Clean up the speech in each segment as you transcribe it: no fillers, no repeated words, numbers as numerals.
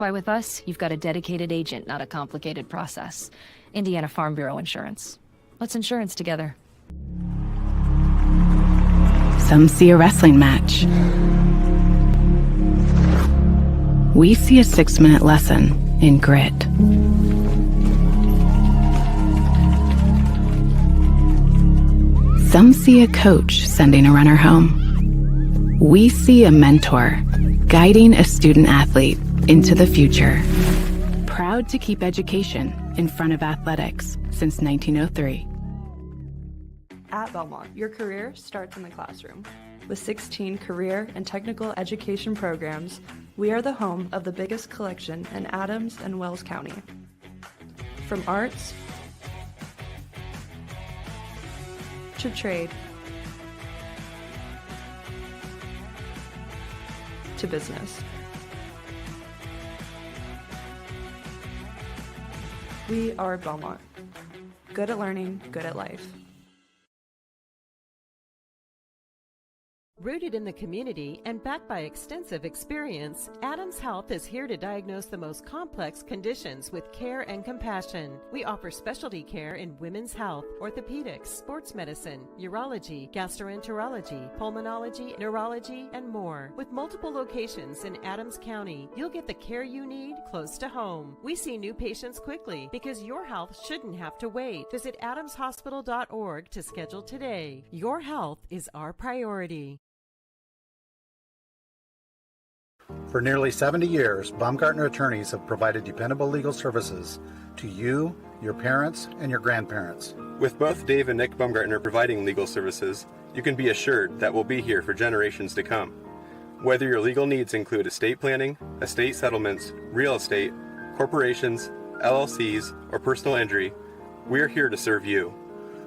Why with us, you've got a dedicated agent, not a complicated process. Indiana Farm Bureau Insurance. Let's insurance together. Some see a wrestling match. We see a 6-minute lesson in grit. Some see a coach sending a runner home. We see a mentor guiding a student athlete into the future. Proud to keep education in front of athletics since 1903. At Bellmont, your career starts in the classroom. With 16 career and technical education programs, we are the home of the biggest collection in Adams and Wells County. From arts to trade to business. We are Bellmont. Good at learning, good at life. Rooted in the community and backed by extensive experience, Adams Health is here to diagnose the most complex conditions with care and compassion. We offer specialty care in women's health, orthopedics, sports medicine, urology, gastroenterology, pulmonology, neurology, and more. With multiple locations in Adams County, you'll get the care you need close to home. We see new patients quickly because your health shouldn't have to wait. Visit adamshospital.org to schedule today. Your health is our priority. For nearly 70 years, Baumgartner attorneys have provided dependable legal services to you, your parents, and your grandparents. With both Dave and Nick Baumgartner providing legal services, you can be assured that we'll be here for generations to come. Whether your legal needs include estate planning, estate settlements, real estate, corporations, LLCs, or personal injury, we're here to serve you.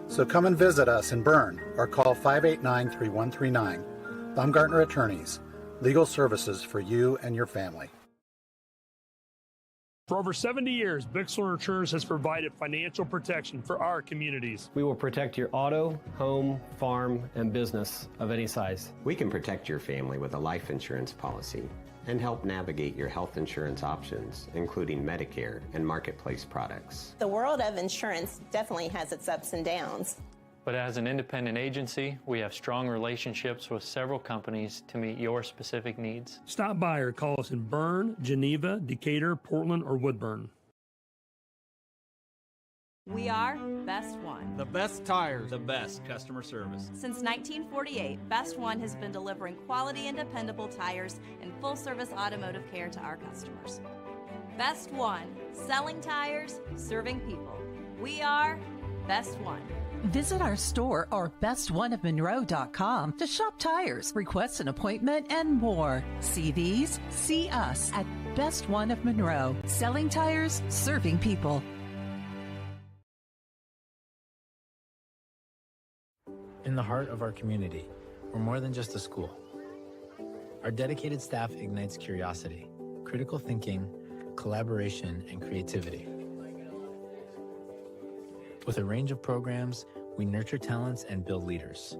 So come and visit us in Berne or call 589-3139. Baumgartner Attorneys. Legal services for you and your family. For over 70 years, Bixler Insurance has provided financial protection for our communities. We will protect your auto, home, farm, and business of any size. We can protect your family with a life insurance policy and help navigate your health insurance options, including Medicare and marketplace products. The world of insurance definitely has its ups and downs. But as an independent agency, we have strong relationships with several companies to meet your specific needs. Stop by or call us in Berne, Geneva, Decatur, Portland, or Woodburn. We are Best One. The best tires. The best customer service. Since 1948, Best One has been delivering quality and dependable tires and full-service automotive care to our customers. Best One, selling tires, serving people. We are Best One. Visit our store or bestoneofmonroe.com to shop tires, request an appointment, and more. See these? See us at Best One of Monroe. Selling tires, serving people. In the heart of our community, we're more than just a school. Our dedicated staff ignites curiosity, critical thinking, collaboration, and creativity. With a range of programs, we nurture talents and build leaders.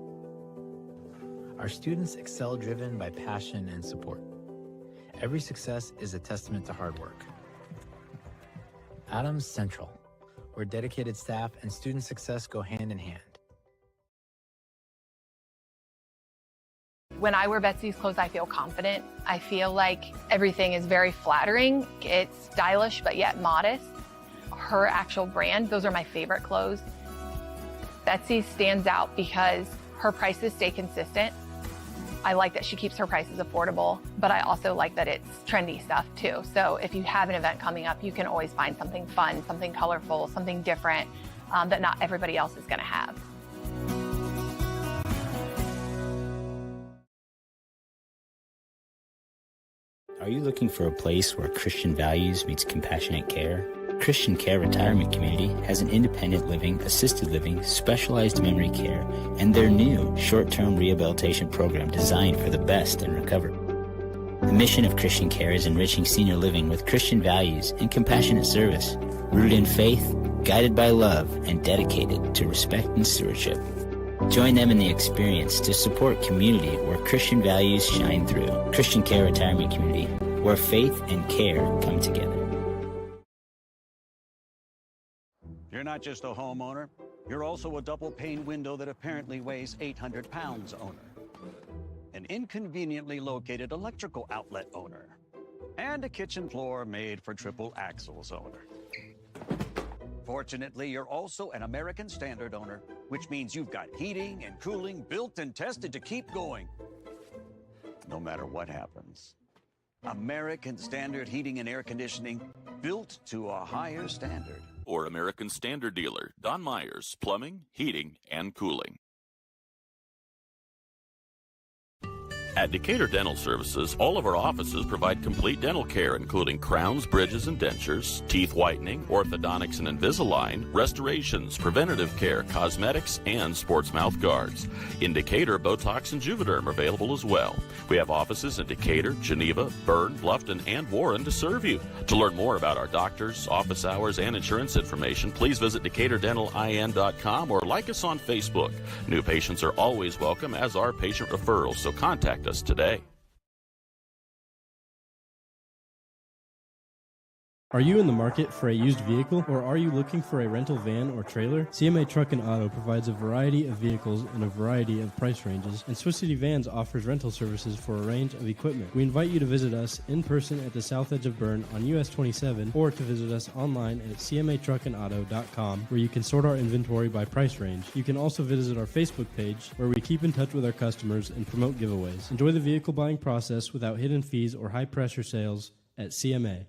Our students excel driven by passion and support. Every success is a testament to hard work. Adams Central, where dedicated staff and student success go hand in hand. When I wear Betsy's clothes, I feel confident. I feel like everything is very flattering. It's stylish, but yet modest. Her actual brand, those are my favorite clothes. Betsy stands out because her prices stay consistent. I like that she keeps her prices affordable, but I also like that it's trendy stuff too. So if you have an event coming up, you can always find something fun, something colorful, something different that not everybody else is gonna have. Are you looking for a place where Christian values meets compassionate care? Christian Care Retirement Community has an independent living, assisted living, specialized memory care, and their new short-term rehabilitation program designed for the best in recovery. The mission of Christian Care is enriching senior living with Christian values and compassionate service, rooted in faith, guided by love, and dedicated to respect and stewardship. Join them in the experience to support community where Christian values shine through. Christian Care Retirement Community, where faith and care come together. You're not just a homeowner, you're also a double pane window that apparently weighs 800 pounds owner, an inconveniently located electrical outlet owner, and a kitchen floor made for triple axles owner. Fortunately, you're also an American Standard owner, which means you've got heating and cooling built and tested to keep going, no matter what happens. American Standard Heating and Air Conditioning, built to a higher standard. Or American Standard dealer, Don Myers, Plumbing, Heating, and Cooling. At Decatur Dental Services, all of our offices provide complete dental care, including crowns, bridges, and dentures, teeth whitening, orthodontics and Invisalign, restorations, preventative care, cosmetics, and sports mouth guards. In Decatur, Botox and Juvederm are available as well. We have offices in Decatur, Geneva, Berne, Bluffton, and Warren to serve you. To learn more about our doctors, office hours, and insurance information, please visit DecaturDentalIN.com or like us on Facebook. New patients are always welcome, as are patient referrals, so contact us today. Are you in the market for a used vehicle, or are you looking for a rental van or trailer? CMA Truck and Auto provides a variety of vehicles in a variety of price ranges, and Swiss City Vans offers rental services for a range of equipment. We invite you to visit us in person at the south edge of Berne on US 27, or to visit us online at cmatruckandauto.com, where you can sort our inventory by price range. You can also visit our Facebook page, where we keep in touch with our customers and promote giveaways. Enjoy the vehicle buying process without hidden fees or high-pressure sales at CMA.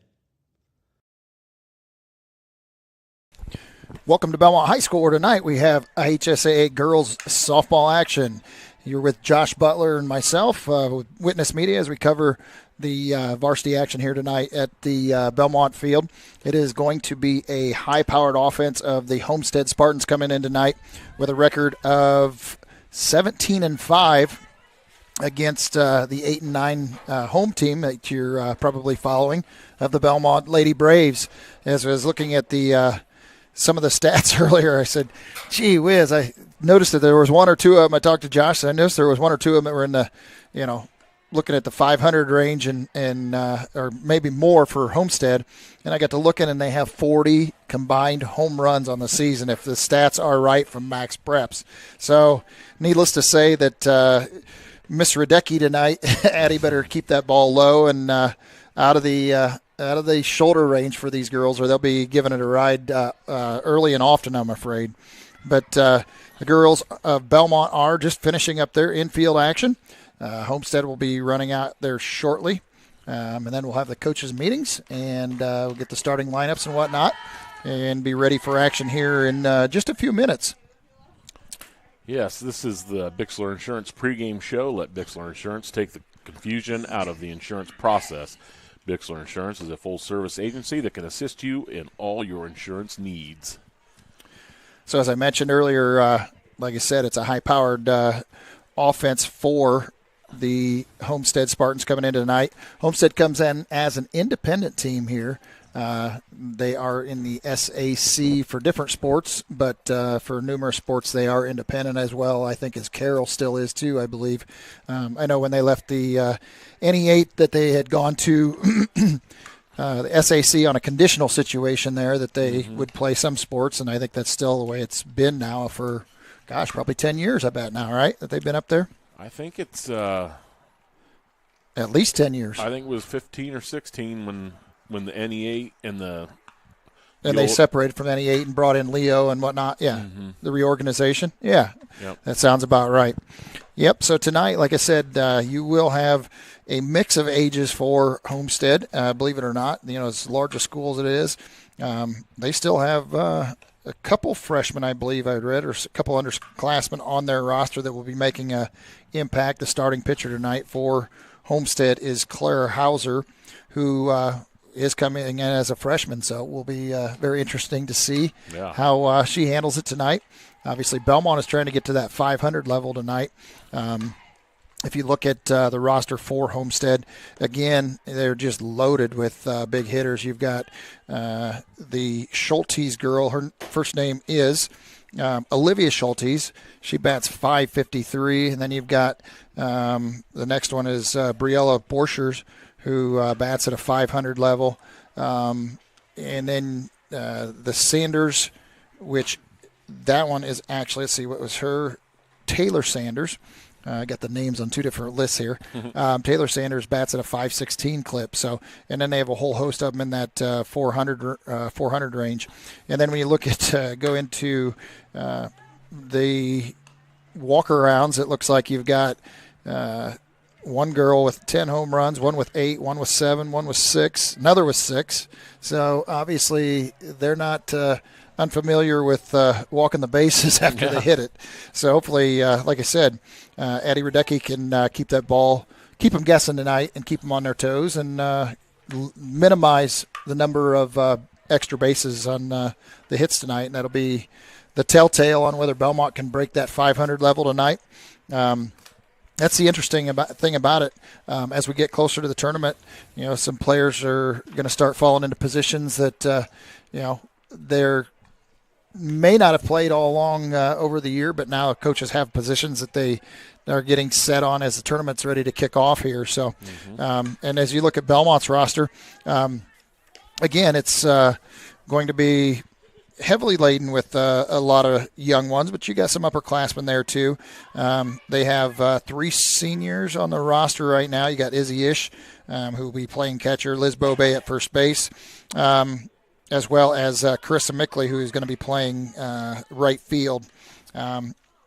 Welcome to Bellmont High School, where tonight we have IHSAA girls softball action. You're with Josh Butler and myself with Witness Media as we cover the varsity action here tonight at the Bellmont field. It is going to be a high-powered offense of the Homestead Spartans coming in tonight with a record of 17-5 against the 8-9 home team that you're probably following of the Bellmont Lady Braves. As I was looking at the some of the stats earlier, I said, gee whiz, I noticed that there was one or two of them. I talked to Josh, and I noticed there was one or two of them that were in the, looking at the 500 range and or maybe more for Homestead. And I got to looking, and they have 40 combined home runs on the season, if the stats are right from Max Preps. So needless to say that Miss Radecki tonight, Addie better keep that ball low and out of the shoulder range for these girls, or they'll be giving it a ride early and often, I'm afraid. But the girls of Bellmont are just finishing up their infield action. Homestead will be running out there shortly, and then we'll have the coaches' meetings, and we'll get the starting lineups and whatnot, and be ready for action here in just a few minutes. Yes, this is the Bixler Insurance pregame show. Let Bixler Insurance take the confusion out of the insurance process. Bixler Insurance is a full-service agency that can assist you in all your insurance needs. So as I mentioned earlier, like I said, it's a high-powered offense for the Homestead Spartans coming in tonight. Homestead comes in as an independent team here. They are in the SAC for different sports, but for numerous sports they are independent as well, I think, as Carroll still is too, I believe. I know when they left the NE8 that they had gone to the SAC on a conditional situation there, that they would play some sports, and I think that's still the way it's been now for, probably 10 years, I bet now, right, that they've been up there? I think it's at least 10 years. I think it was 15 or 16 when the NE8 and they separated from NE8 and brought in Leo and whatnot. Yeah, the reorganization. Yeah, That sounds about right. Yep, so tonight, like I said, you will have a mix of ages for Homestead, believe it or not. As large a school as it is, they still have a couple freshmen, I believe I read, or a couple underclassmen on their roster that will be making an impact. The starting pitcher tonight for Homestead is Claire Hauser, who is coming in as a freshman, so it will be very interesting to see how she handles it tonight. Obviously, Bellmont is trying to get to that 500 level tonight. If you look at the roster for Homestead, again, they're just loaded with big hitters. You've got the Schultes girl. Her first name is Olivia Schultes. She bats .553. And then you've got the next one is Briella Borchers, who bats at a 500 level. And then the Sanders, which that one is actually, let's see, what was her? Taylor Sanders. I got the names on two different lists here. Taylor Sanders bats at a 516 clip. So, and then they have a whole host of them in that 400 range. And then when you look at go into the walk-arounds, it looks like you've got one girl with 10 home runs, one with 8, one with 7, one with 6, another with 6. So obviously they're not unfamiliar with walking the bases after they hit it. So hopefully, like I said, Addie Radecki can keep that ball, keep them guessing tonight and keep them on their toes and minimize the number of extra bases on the hits tonight. And that'll be the telltale on whether Bellmont can break that 500 level tonight. That's the interesting thing about it. As we get closer to the tournament, some players are going to start falling into positions that, they're may not have played all along over the year, but now coaches have positions that they are getting set on as the tournament's ready to kick off here. So, and as you look at Bellmont's roster, again, it's going to be heavily laden with a lot of young ones, but you got some upperclassmen there too. They have 3 seniors on the roster right now. You got Izzy Ish, who will be playing catcher, Liz Bobay at first base, as well as Carissa Mickley, who is going to be playing right field.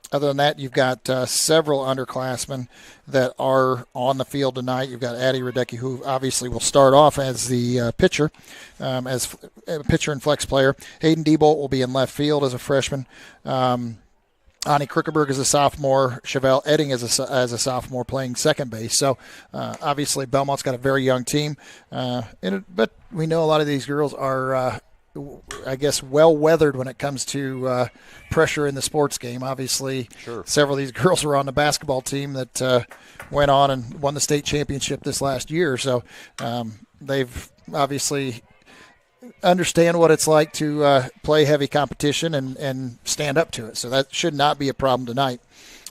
Other than that, you've got several underclassmen that are on the field tonight. You've got Addie Radecki, who obviously will start off as the pitcher, as a pitcher and flex player. Hayden Diebolt will be in left field as a freshman. Ani Krickeberg is a sophomore. Chevelle Edding is as a sophomore playing second base. So obviously Belmont's got a very young team, but we know a lot of these girls are I guess, well-weathered when it comes to pressure in the sports game. Obviously, several of these girls were on the basketball team that went on and won the state championship this last year. So they've obviously understand what it's like to play heavy competition and stand up to it. So that should not be a problem tonight.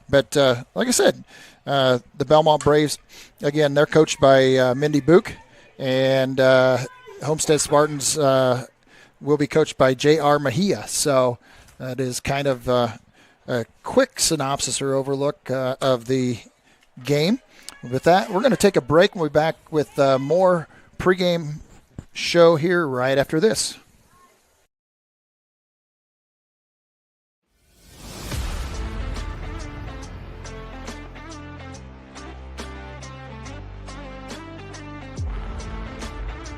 But like I said, the Bellmont Braves, again, they're coached by Mindy Book, and Homestead Spartans will be coached by J.R. Mejia. So that is kind of a quick synopsis or overlook of the game. With that, we're going to take a break. We'll be back with more pregame show here right after this.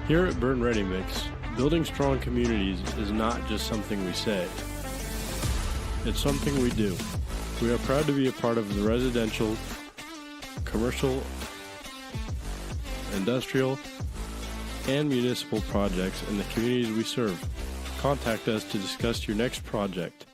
Here at Berne Ready Mix, building strong communities is not just something we say. It's something we do. We are proud to be a part of the residential, commercial, industrial, and municipal projects in the communities we serve. Contact us to discuss your next project.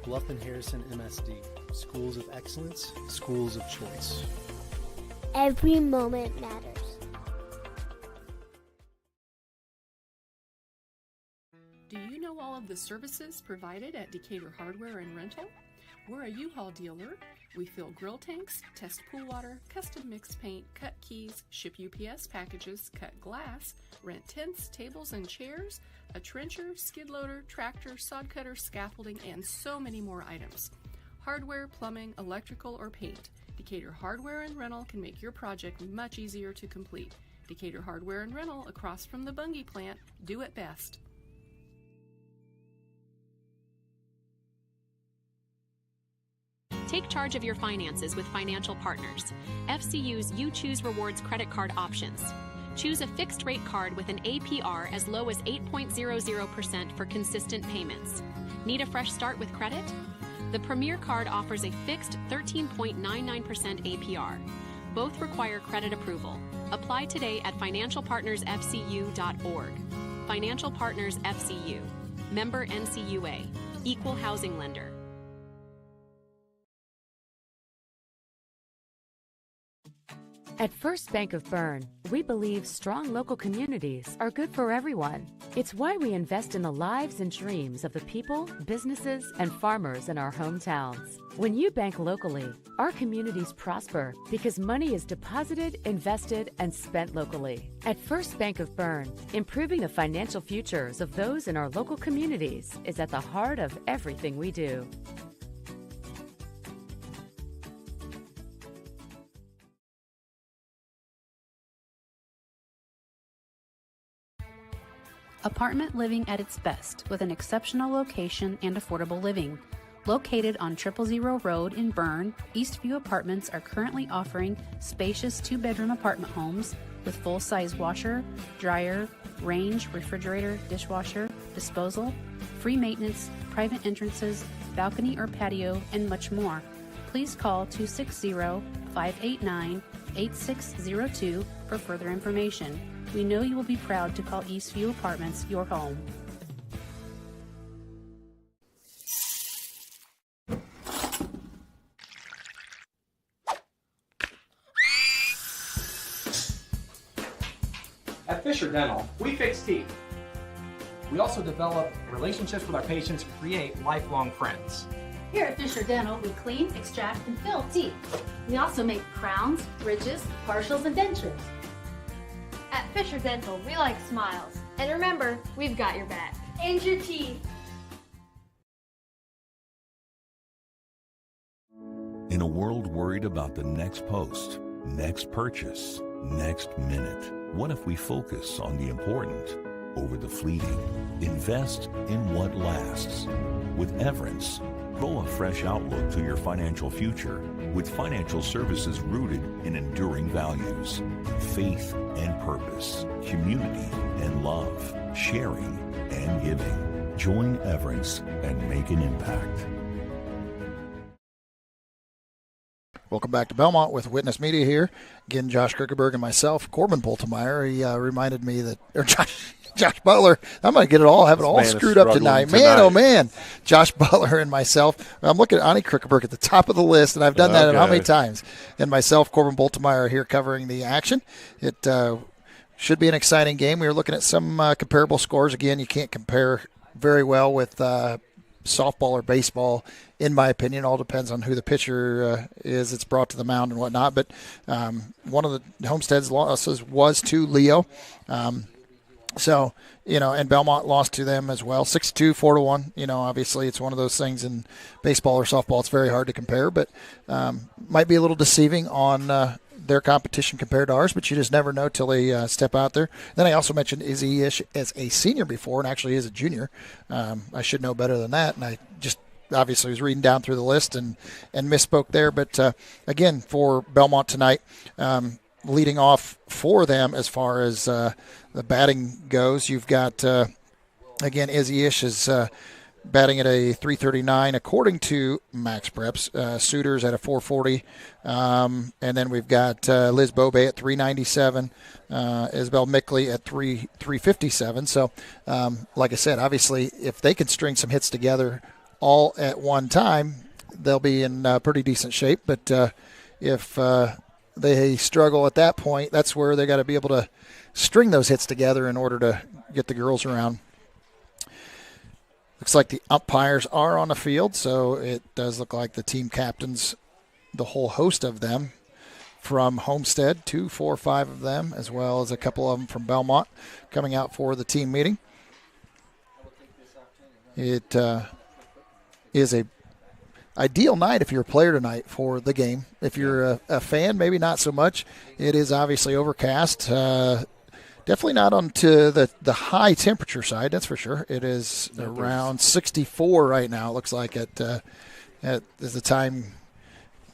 Bluff and Harrison MSD, schools of excellence, schools of choice. Every moment matters. Do you know all of the services provided at Decatur Hardware and Rental? We're a U-Haul dealer. We fill grill tanks, test pool water, custom mix paint, cut keys, ship UPS packages, cut glass, rent tents, tables, and chairs, a trencher, skid loader, tractor, sod cutter, scaffolding, and so many more items. Hardware, plumbing, electrical, or paint. Decatur Hardware and Rental can make your project much easier to complete. Decatur Hardware and Rental, across from the Bungie plant, do it best. Take charge of your finances with Financial Partners. FCU's You Choose Rewards credit card options. Choose a fixed rate card with an APR as low as 8.00% for consistent payments. Need a fresh start with credit? The Premier card offers a fixed 13.99% APR. Both require credit approval. Apply today at financialpartnersfcu.org. Financial Partners FCU. Member NCUA. Equal housing lender. At First Bank of Berne, we believe strong local communities are good for everyone. It's why we invest in the lives and dreams of the people, businesses, and farmers in our hometowns. When you bank locally, our communities prosper because money is deposited, invested, and spent locally. At First Bank of Berne, improving the financial futures of those in our local communities is at the heart of everything we do. Apartment living at its best with an exceptional location and affordable living. Located on 000 Road in Berne, Eastview Apartments are currently offering spacious 2-bedroom apartment homes with full-size washer, dryer, range, refrigerator, dishwasher, disposal, free maintenance, private entrances, balcony or patio, and much more. Please call 260-589-8602 for further information. We know you will be proud to call Eastview Apartments your home. At Fisher Dental, we fix teeth. We also develop relationships with our patients and create lifelong friends. Here at Fisher Dental, we clean, extract, and fill teeth. We also make crowns, bridges, partials, and dentures. At Fisher Dental, we like smiles. And remember, we've got your back. And your teeth. In a world worried about the next post, next purchase, next minute, what if we focus on the important over the fleeting? Invest in what lasts. With Everence, grow a fresh outlook to your financial future with financial services rooted in enduring values, faith and purpose, community and love, sharing and giving. Join Everence and make an impact. Welcome back to Bellmont with Witness Media here. Again, Josh Krickeberg and myself, Corbin Boltemeyer. He reminded me that, or Josh Butler, I'm going to have it all screwed up tonight. Man, oh man. Josh Butler and myself. I'm looking at Ani Krickeberg at the top of the list, and I've done that how many times? And myself, Corbin Boltemeyer, are here covering the action. It should be an exciting game. We were looking at some comparable scores. Again, you can't compare very well with softball or baseball, in my opinion. All depends on who the pitcher is that's brought to the mound and whatnot. But one of the Homestead's losses was to Leo. So, and Bellmont lost to them as well, 6-2, 4-1. Obviously it's one of those things in baseball or softball. It's very hard to compare, but might be a little deceiving on their competition compared to ours, but you just never know till they step out there. Then I also mentioned Izzy Ish as a senior before, and actually is a junior. I should know better than that, and I just obviously was reading down through the list and misspoke there. But again, for Bellmont tonight, leading off for them as far as the batting goes, you've got, again, Izzy Ish is batting at a 339 according to Max Preps. Suitors at a 440. And then we've got Liz Bobay at 397. Isabel Mickley at 357. So, like I said, obviously, if they can string some hits together all at one time, they'll be in pretty decent shape. But if they struggle at that point, that's where they got to be able to string those hits together in order to get the girls around. Looks like the umpires are on the field, so it does look like the team captains, the whole host of them from Homestead, 2, 4, 5 of them, as well as a couple of them from Bellmont coming out for the team meeting. It is a ideal night if you're a player tonight for the game. If you're a fan, maybe not so much. It is obviously overcast. Definitely not on to the high temperature side, that's for sure. It is around 64 right now, it looks like, as the time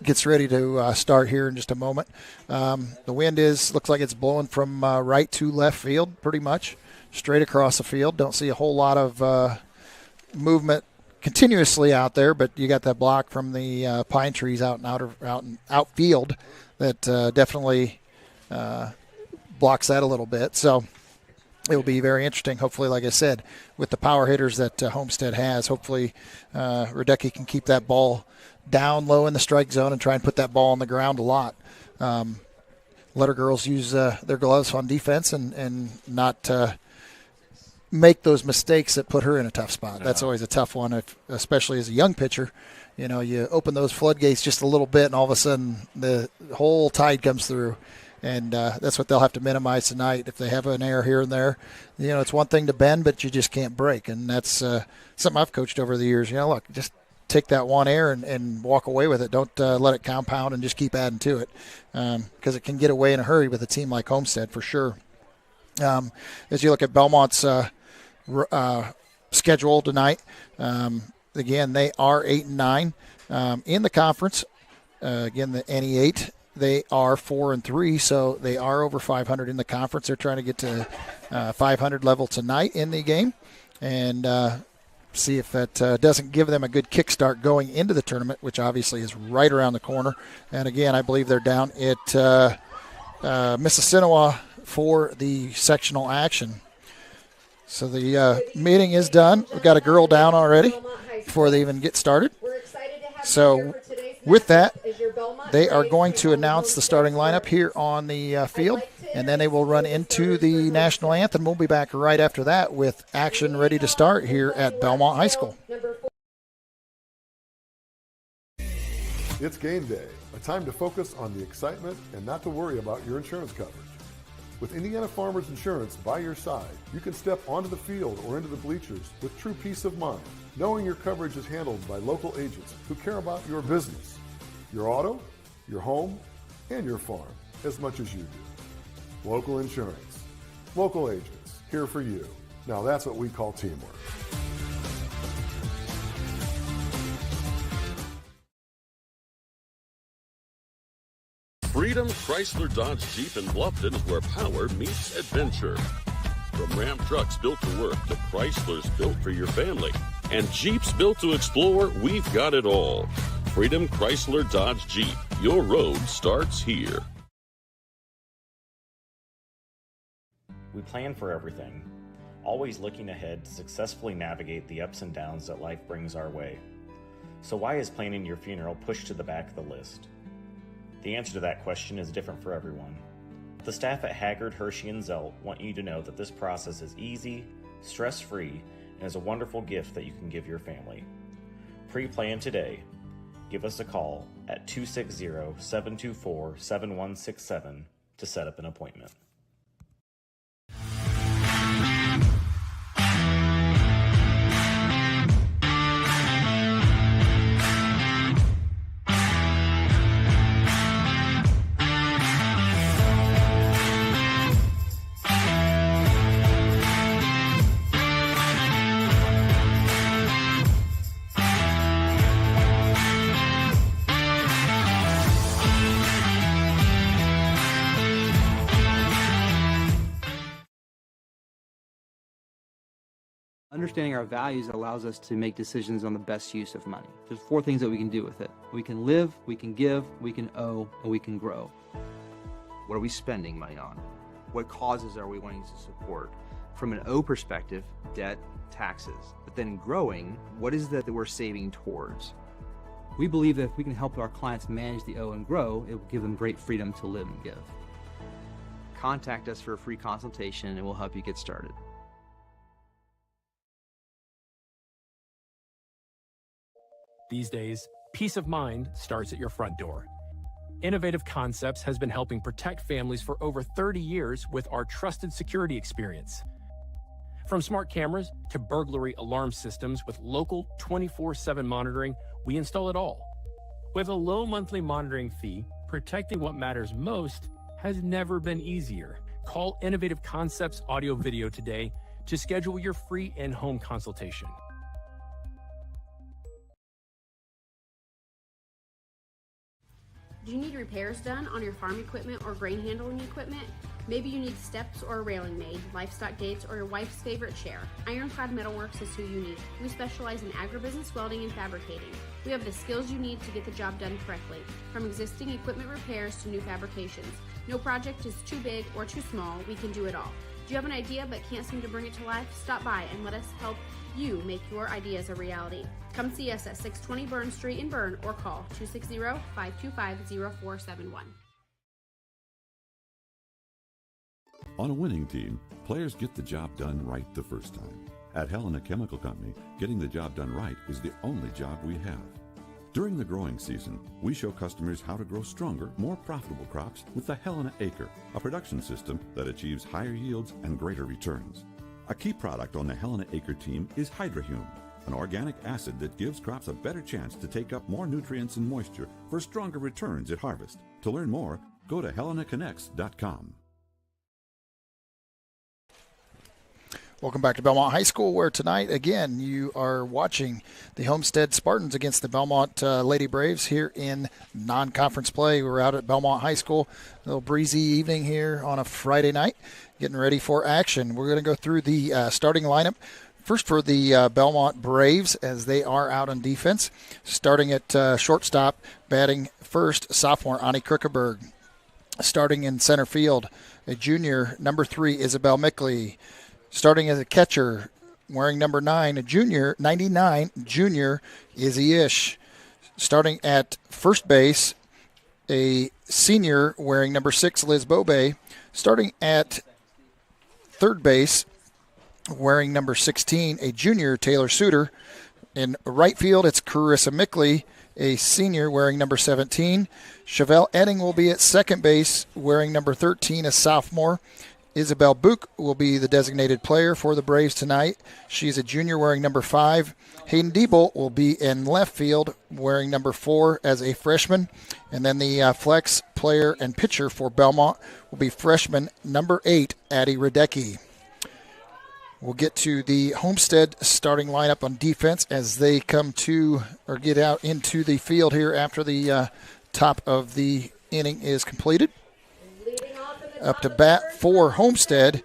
gets ready to start here in just a moment. The wind looks like it's blowing from right to left field pretty much, straight across the field. Don't see a whole lot of movement continuously out there, but you got that block from the pine trees out in outfield that definitely blocks that a little bit. So it will be very interesting. Hopefully, like I said, with the power hitters that Homestead has, hopefully Radecki can keep that ball down low in the strike zone and try and put that ball on the ground a lot. Let our girls use their gloves on defense and not make those mistakes that put her in a tough spot. Yeah. That's always a tough one, especially as a young pitcher. You know, you open those floodgates just a little bit, and all of a sudden the whole tide comes through. And that's what they'll have to minimize tonight. If they have an error here and there, you know, it's one thing to bend, but you just can't break. And that's something I've coached over the years. You know, look, just take that one error and walk away with it. Don't let it compound and just keep adding to it, because it can get away in a hurry with a team like Homestead for sure. As you look at Bellmont's schedule tonight, again, they are 8-9 in the conference. Again, the NE8. They are 4-3, so they are over 500 in the conference. They're trying to get to 500 level tonight in the game, and see if that doesn't give them a good kickstart going into the tournament, which obviously is right around the corner. And again, I believe they're down at Mississinawa for the sectional action. So the meeting is done. We've got a girl down already before they even get started. So with that, they are going to announce the starting lineup here on the field, and then they will run into the national anthem. We'll be back right after that with action ready to start here at Bellmont High School. It's game day, a time to focus on the excitement and not to worry about your insurance coverage. With Indiana Farmers Insurance by your side, you can step onto the field or into the bleachers with true peace of mind, knowing your coverage is handled by local agents who care about your business, your auto, your home, and your farm as much as you do. Local insurance, local agents, here for you. Now that's what we call teamwork. Freedom Chrysler Dodge Jeep in Bluffton is where power meets adventure. From Ram trucks built to work to Chryslers built for your family and Jeeps built to explore, we've got it all. Freedom Chrysler Dodge Jeep. Your road starts here. We plan for everything, always looking ahead to successfully navigate the ups and downs that life brings our way. So why is planning your funeral pushed to the back of the list? The answer to that question is different for everyone. The staff at Haggard, Hershey, and Zelt want you to know that this process is easy, stress-free, and is a wonderful gift that you can give your family. Pre-plan today. Give us a call at 260-724-7167 to set up an appointment. Understanding our values allows us to make decisions on the best use of money. There's 4 things that we can do with it. We can live, we can give, we can owe, and we can grow. What are we spending money on? What causes are we wanting to support? From an O perspective, debt, taxes. But then growing, what is that we're saving towards? We believe that if we can help our clients manage the O and grow, it will give them great freedom to live and give. Contact us for a free consultation and we'll help you get started. These days, peace of mind starts at your front door. Innovative Concepts has been helping protect families for over 30 years with our trusted security experience. From smart cameras to burglary alarm systems with local 24/7 monitoring, we install it all. With a low monthly monitoring fee, protecting what matters most has never been easier. Call Innovative Concepts Audio Video today to schedule your free in-home consultation. Do you need repairs done on your farm equipment or grain handling equipment? Maybe you need steps or a railing made, livestock gates, or your wife's favorite chair. Ironclad Metalworks is who you need. We specialize in agribusiness welding and fabricating. We have the skills you need to get the job done correctly, from existing equipment repairs to new fabrications. No project is too big or too small, we can do it all. Do you have an idea but can't seem to bring it to life? Stop by and let us help you make your ideas a reality. Come see us at 620 Berne Street in Berne or call 260-525-0471. On a winning team, players get the job done right the first time. At Helena Chemical Company, getting the job done right is the only job we have. During the growing season, we show customers how to grow stronger, more profitable crops with the Helena Acre, a production system that achieves higher yields and greater returns. A key product on the Helena Acre team is Hydrahume, an organic acid that gives crops a better chance to take up more nutrients and moisture for stronger returns at harvest. To learn more, go to helenaconnects.com. Welcome back to Bellmont High School, where tonight, again, you are watching the Homestead Spartans against the Bellmont Lady Braves here in non-conference play. We're out at Bellmont High School. A little breezy evening here on a Friday night, getting ready for action. We're going to go through the starting lineup. First for the Bellmont Braves, as they are out on defense. Starting at shortstop, batting first, sophomore Ani Krickeberg. Starting in center field, a junior, number 3, Isabel Mickley. Starting as a catcher, wearing number 9, a junior, 99, junior, Izzy Ish. Starting at first base, a senior wearing number 6, Liz Bobe. Starting at third base, wearing number 16, a junior, Taylor Suter. In right field, it's Carissa Mickley, a senior wearing number 17. Chevelle Edding will be at second base, wearing number 13, a sophomore. Isabel Book will be the designated player for the Braves tonight. She's a junior wearing number 5. Hayden Diebel will be in left field wearing number 4 as a freshman. And then the flex player and pitcher for Bellmont will be freshman number 8, Addie Radecki. We'll get to the Homestead starting lineup on defense as they come to or get out into the field here after the top of the inning is completed. Up to bat for Homestead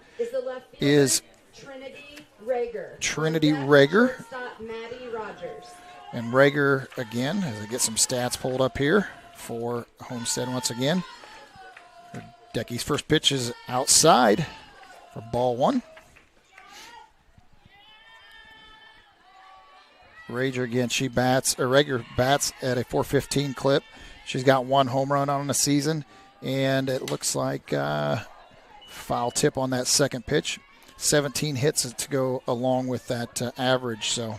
is Trinity Rager. And Rager, again, as I get some stats pulled up here for Homestead once again. Decky's first pitch is outside for ball 1. Rager again, Rager bats at a .415 clip. She's got 1 home run on the season. And it looks like foul tip on that second pitch. 17 hits to go along with that average. So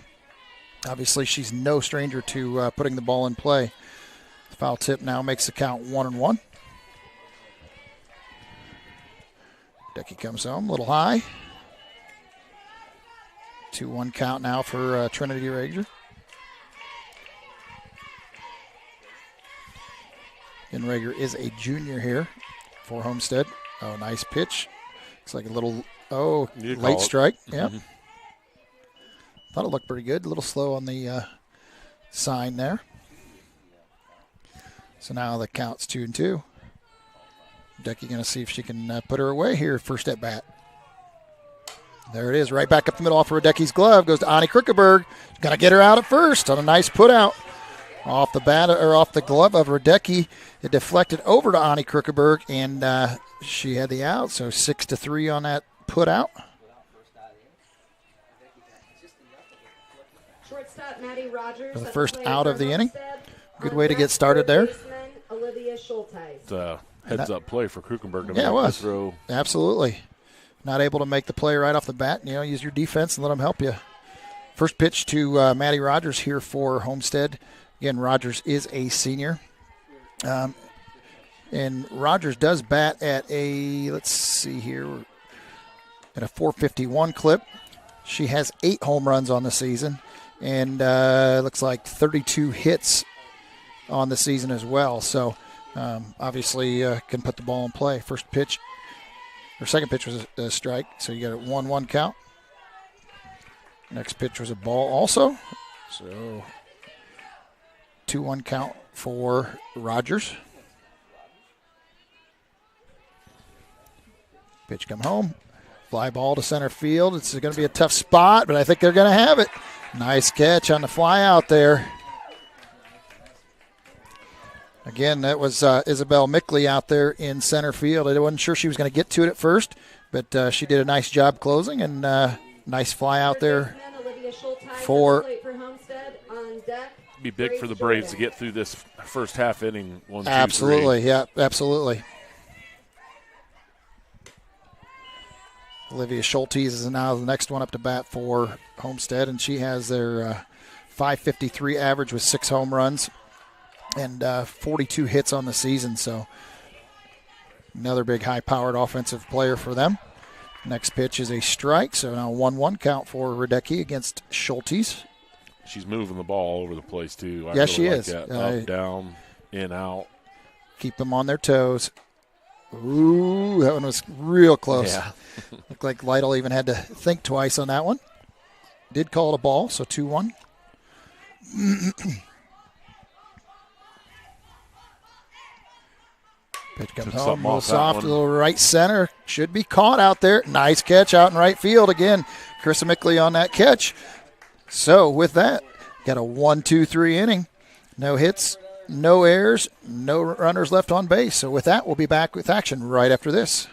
obviously she's no stranger to putting the ball in play. The foul tip now makes the count 1-1. Decky comes home a little high. 2-1 count now for Trinity Rager. And Rager is a junior here for Homestead. Oh, nice pitch. Looks like a little, late strike. Yeah. Thought it looked pretty good. A little slow on the sign there. So now the count's 2-2. Decky going to see if she can put her away here first at bat. There it is, right back up the middle off of Radecki's glove. Goes to Ani Krickeberg. Going to get her out at first on a nice put out. Off the bat or off the glove of Radecki, it deflected over to Ani Krickeberg, and she had the out. So 6-3 on that put out. Shortstop Maddie Rogers. For the first out of the inning. Good way to get started there. Heads up play for Krickeberg to make the throw. Absolutely. Not able to make the play right off the bat. Use your defense and let them help you. First pitch to Maddie Rogers here for Homestead. Again, Rogers is a senior. And Rogers does bat at a, let's see here, at a .451 clip. She has 8 home runs on the season and looks like 32 hits on the season as well. So obviously can put the ball in play. First pitch, or second pitch was a strike, so you got a 1-1 count. Next pitch was a ball also. So 2-1 count for Rogers. Pitch come home. Fly ball to center field. It's going to be a tough spot, but I think they're going to have it. Nice catch on the fly out there. Again, that was Isabel Mickley out there in center field. I wasn't sure she was going to get to it at first. But she did a nice job closing, and nice fly out there for Homestead on deck. Be big for the Braves to get through this first half inning. 1, 2, absolutely, 3. yeah, absolutely. Olivia Schultes is now the next one up to bat for Homestead, and she has their .553 average with 6 home runs and 42 hits on the season. So another big high-powered offensive player for them. Next pitch is a strike, so now 1-1 count for Radecki against Schultes. She's moving the ball all over the place, too. Yes, she is. That. Up, down, in, out. Keep them on their toes. Ooh, that one was real close. Yeah. Looked like Lytle even had to think twice on that one. Did call it a ball, so 2-1. Pitch comes home, a little soft, a little right center. Should be caught out there. Nice catch out in right field. Again, Carissa Mickley on that catch. So with that, got a 1-2-3 inning. No hits, no errors, no runners left on base. So with that, we'll be back with action right after this.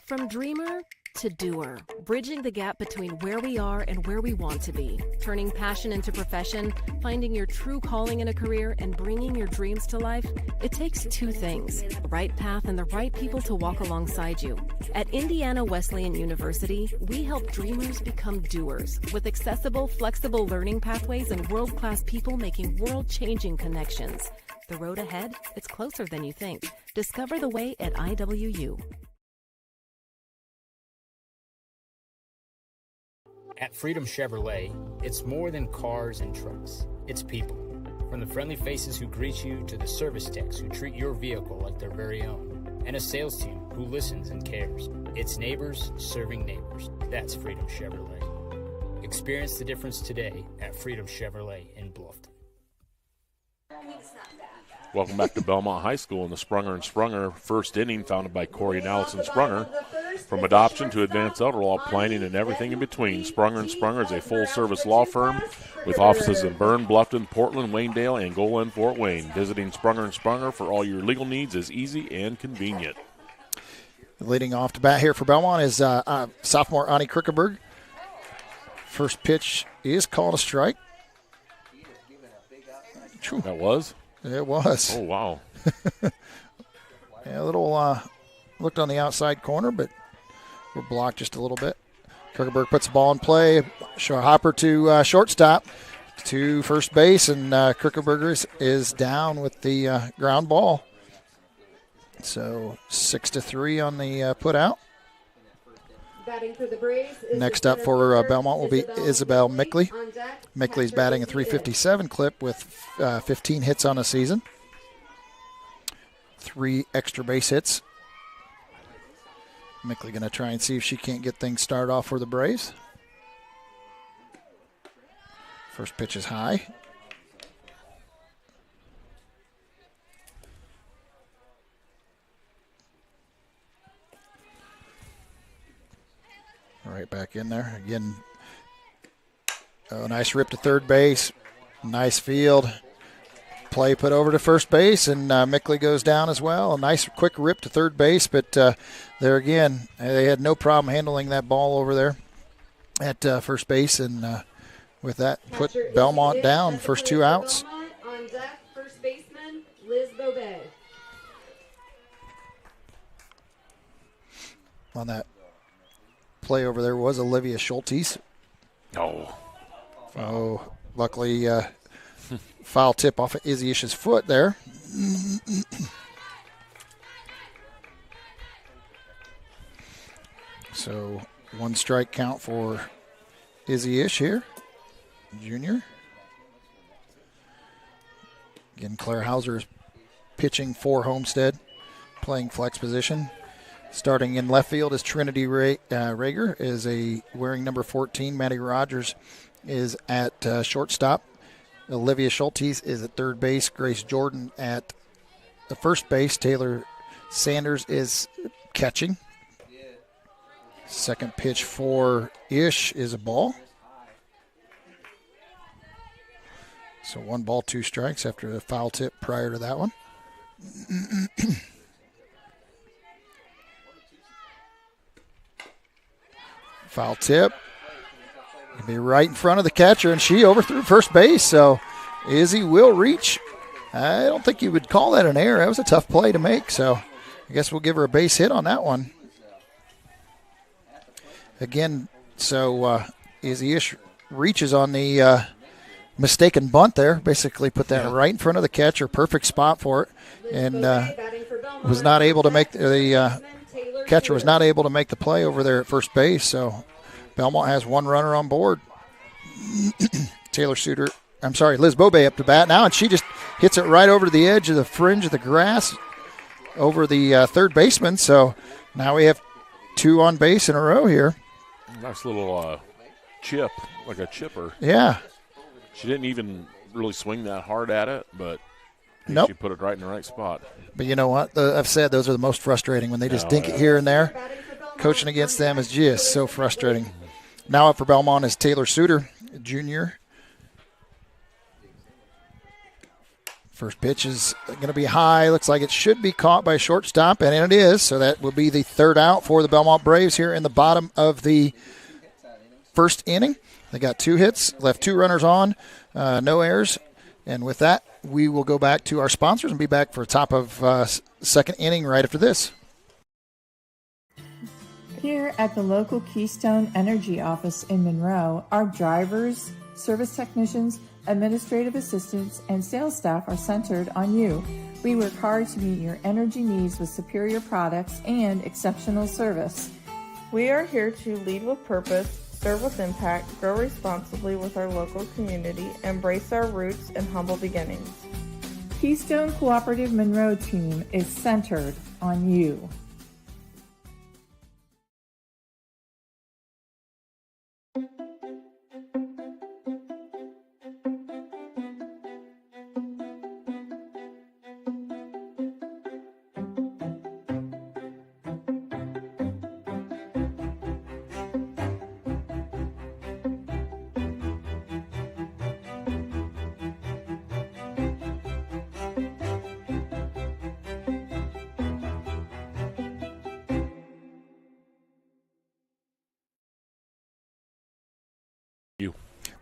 From dreamer to doer, bridging the gap between where we are and where we want to be, turning passion into profession, finding your true calling in a career, and bringing your dreams to life, it takes 2 things, the right path and the right people to walk alongside you. At Indiana Wesleyan University, we help dreamers become doers with accessible, flexible learning pathways and world-class people making world-changing connections. The road ahead, it's closer than you think. Discover the way at IWU. At Freedom Chevrolet, it's more than cars and trucks. It's people. From the friendly faces who greet you to the service techs who treat your vehicle like their very own. And a sales team who listens and cares. It's neighbors serving neighbors. That's Freedom Chevrolet. Experience the difference today at Freedom Chevrolet in Bluffton. Welcome back to Bellmont High School in the Sprunger & Sprunger first inning, founded by Corey and Allison Sprunger. From adoption to advanced elder law planning and everything in between, Sprunger & Sprunger is a full-service law firm with offices in Berne, Bluffton, Portland, Waynedale, and Golan, Fort Wayne. Visiting Sprunger & Sprunger for all your legal needs is easy and convenient. Leading off to bat here for Bellmont is sophomore Ani Krickeberg. First pitch is called a strike. That was? It was. Oh, wow. Yeah, a little looked on the outside corner, but we're blocked just a little bit. Krickeberg puts the ball in play. Hopper to shortstop to first base, and Krickeberg is down with the ground ball. So 6-3 on the put out. Batting for the Braves is next up for Bellmont will be Isabel Mickley. Mickley's batting a .357 clip with 15 hits on the season. 3 extra base hits. Mickley going to try and see if she can't get things started off for the Braves. First pitch is high. Right back in there. Again, nice rip to third base. Nice field. Play put over to first base, and Mickley goes down as well. A nice quick rip to third base, but there again, they had no problem handling that ball over there at first base, and with that, put Bellmont down. First 2 outs. On deck, first baseman Liz Bobet. On that play over there was Olivia Schultes. Oh, luckily foul tip off of Izzy Ish's foot there. So 1 strike count for Izzy Ish here, junior. Again, Claire Hauser is pitching for Homestead, playing flex position. Starting in left field is Trinity Rager, is wearing number 14. Maddie Rogers is at shortstop. Olivia Schultes is at third base. Grace Jordan at the first base. Taylor Sanders is catching. Second pitch for Ish is a ball. So 1 ball, 2 strikes after the foul tip prior to that one. Foul tip. It'll be right in front of the catcher, and she overthrew first base. So Izzy will reach. I don't think you would call that an error. That was a tough play to make, so I guess we'll give her a base hit on that one. Again, so Izzy Ish reaches on the mistaken bunt there. Basically put that right in front of the catcher, perfect spot for it, and was not able to make the catcher was not able to make the play over there at first base. So Bellmont has 1 runner on board. Liz Bobay up to bat now, and she just hits it right over to the edge of the fringe of the grass over the third baseman. So now we have 2 on base in a row here. Nice little chip, like a chipper. Yeah. She didn't even really swing that hard at it, but nope. She put it right in the right spot. But you know what? I've said those are the most frustrating when they just dink it here and there. Coaching against them is just so frustrating. Now up for Bellmont is Taylor Suter, junior. First pitch is going to be high. Looks like it should be caught by shortstop, and it is. So that will be the 3rd out for the Bellmont Braves here in the bottom of the first inning. They got 2 hits, left 2 runners on, no errors. And with that, we will go back to our sponsors and be back for top of second inning right after this. Here at the local Keystone Energy office in Monroe, our drivers, service technicians, administrative assistants, and sales staff are centered on you. We work hard to meet your energy needs with superior products and exceptional service. We are here to lead with purpose, serve with impact, grow responsibly with our local community, embrace our roots and humble beginnings. Keystone Cooperative Monroe team is centered on you.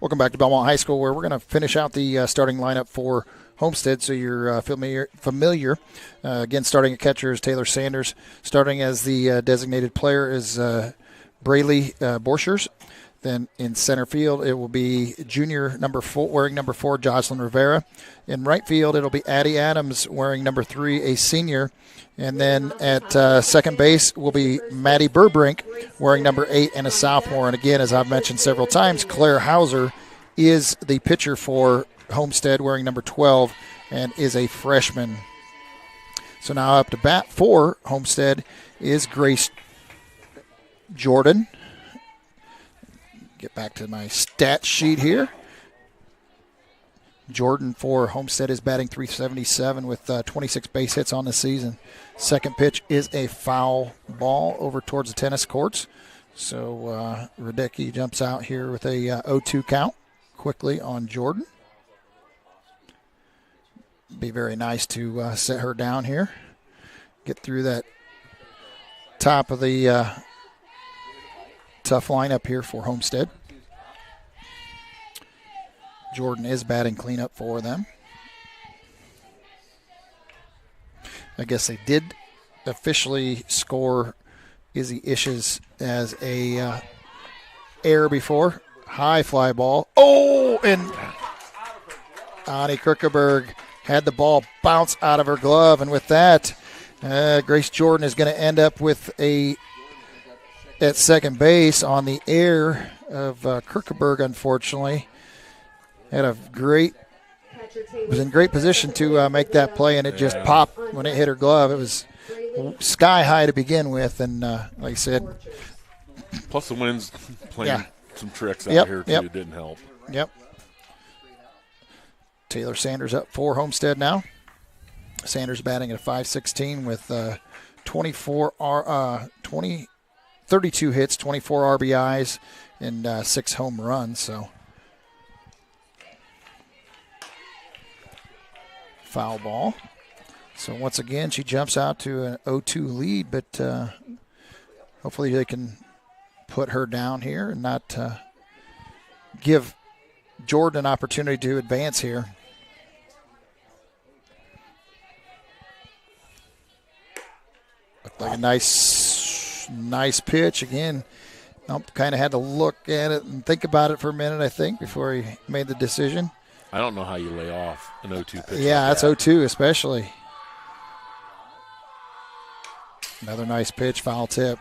Welcome back to Bellmont High School, where we're going to finish out the starting lineup for Homestead, so you're familiar. Again, starting at catcher is Taylor Sanders. Starting as the designated player is Braylee Borchers. Then in center field, it will be junior number 4, wearing number 4, Jocelyn Rivera. In right field, it'll be Addie Adams, wearing number 3, a senior. And then at second base will be Maddie Burbrink, wearing number 8 and a sophomore. And again, as I've mentioned several times, Claire Hauser is the pitcher for Homestead, wearing number 12, and is a freshman. So now up to bat for Homestead is Grace Jordan. Get back to my stat sheet here. Jordan for Homestead is batting .377 with 26 base hits on the season. Second pitch is a foul ball over towards the tennis courts. So Radecki jumps out here with a 0-2 count quickly on Jordan. Be very nice to set her down here. Get through that top of the tough lineup here for Homestead. Jordan is batting cleanup for them. I guess they did officially score Izzy Ish's as a error before. High fly ball. Oh, and Ani Kirkeberg had the ball bounce out of her glove, and with that, Grace Jordan is going to end up with at second base on the error of Kirkeberg, unfortunately. Had a great was in great position to make that play, and it just popped when it hit her glove. It was sky high to begin with, and like I said. Plus the wind's playing some tricks out here, too. It didn't help. Yep. Taylor Sanders up for Homestead now. Sanders batting at a .516 with 32 hits, 24 RBIs, and 6 home runs. So foul ball. So once again, she jumps out to an 0-2 lead, but hopefully they can put her down here and not give Jordan an opportunity to advance here. Looked like a nice pitch. Again, kind of had to look at it and think about it for a minute, I think, before he made the decision. I don't know how you lay off an 0-2 pitch. Yeah, like that's 0-2 especially. Another nice pitch, foul tip.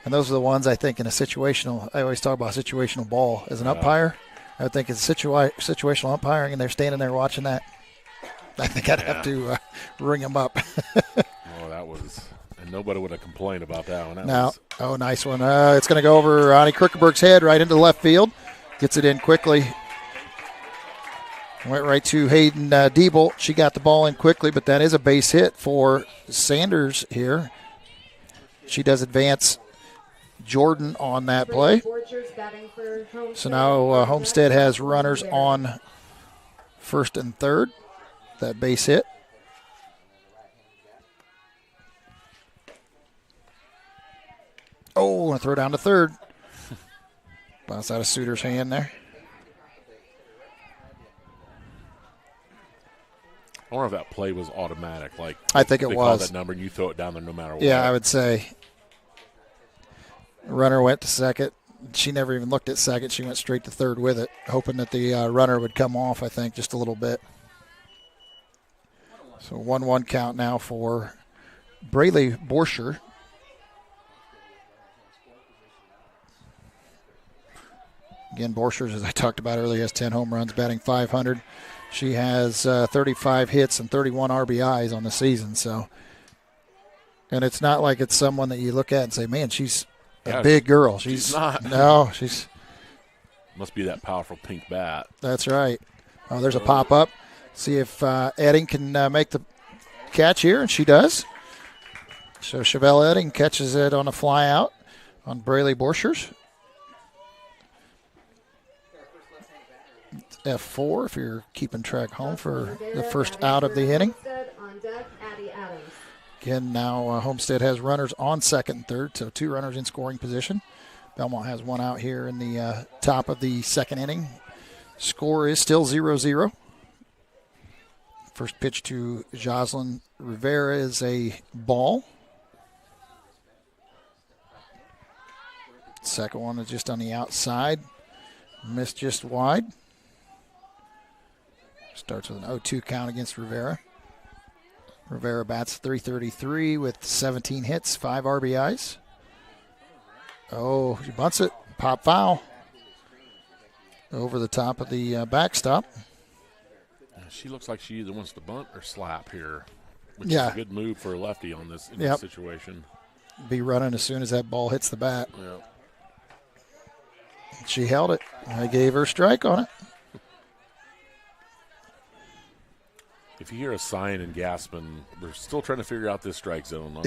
And those are the ones I think in a situational, I always talk about situational ball. As an umpire, I would think it's situational umpiring, and they're standing there watching that. I think I'd have to ring them up. Oh, that was, and nobody would have complained about that one. Oh, nice one. It's going to go over Ronnie Krickenberg's head right into left field. Gets it in quickly. Went right to Hayden Diebel. She got the ball in quickly, but that is a base hit for Sanders here. She does advance Jordan on that play. So now Homestead has runners on first and third. That base hit. Oh, going to throw down to third. Bounce out of Suter's hand there. I wonder if that play was automatic. Like I think it they was. call that number and you throw it down there no matter what. Yeah, I would say. Runner went to second. She never even looked at second. She went straight to third with it, hoping that the runner would come off, I think, just a little bit. So 1-1 count now for Braylee Borscher. Again, Borscher, as I talked about earlier, has 10 home runs, batting .500. She has 35 hits and 31 RBIs on the season. So, and it's not like it's someone that you look at and say, man, she's a big girl. She's not. No, she's. Must be that powerful pink bat. That's right. Oh, there's a pop-up. See if Edding can make the catch here, and she does. So Chevelle Edding catches it on a fly out on Braylee Borscher's. F4 if you're keeping track home for the first out of the inning. Again, now Homestead has runners on second and third, so 2 runners in scoring position. Bellmont has 1 out here in the top of the second inning. Score is still 0-0. First pitch to Jocelyn Rivera is a ball. Second one is just on the outside. Missed just wide. Starts with an 0-2 count against Rivera. Rivera bats .333 with 17 hits, 5 RBIs. Oh, she bunts it. Pop foul. Over the top of the backstop. She looks like she either wants to bunt or slap here, which is a good move for a lefty on this, in this situation. Be running as soon as that ball hits the bat. Yep. She held it. I gave her a strike on it. If you hear a sighing and gasping, we're still trying to figure out this strike zone.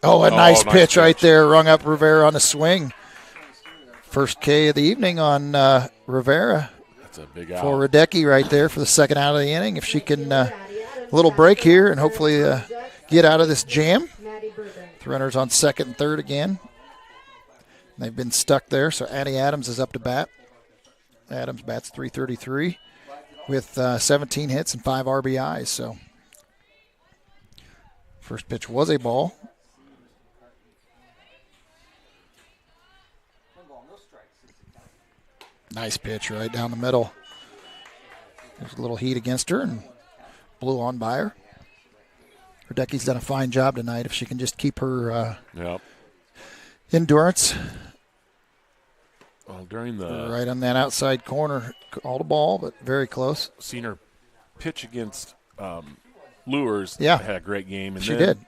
Nice pitch right there. Rung up Rivera on a swing. First K of the evening on Rivera. That's a big out. For Radecki right there for the second out of the inning. If she can, a little break here and hopefully get out of this jam. The runners on second and third again. They've been stuck there, so Addie Adams is up to bat. Adams bats .333 with 17 hits and 5 RBIs. So first pitch was a ball. Nice pitch right down the middle. There's a little heat against her and blew on by her. Radecki's done a fine job tonight if she can just keep her endurance. Well, during the right on that outside corner, called a ball, but very close. Seen her pitch against Lures. Yeah, had a great game, and she then did.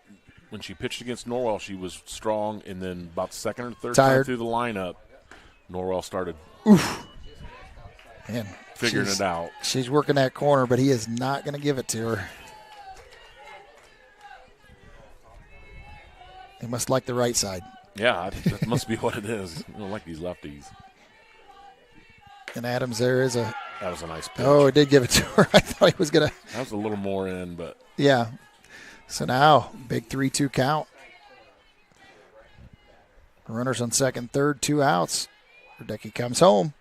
When she pitched against Norwell, she was strong, and then about the second or third Tired. time through the lineup, Norwell started Man, figuring it out. She's working that corner, but he is not going to give it to her. They must like the right side. Yeah, that must be what it is. I don't like these lefties. And Adams there is a... That was a nice pitch. Oh, it did give it to her. I thought he was going to... That was a little more in, but... Yeah. So now, big 3-2 count. Runners on second, third, 2 outs. Radecki comes home.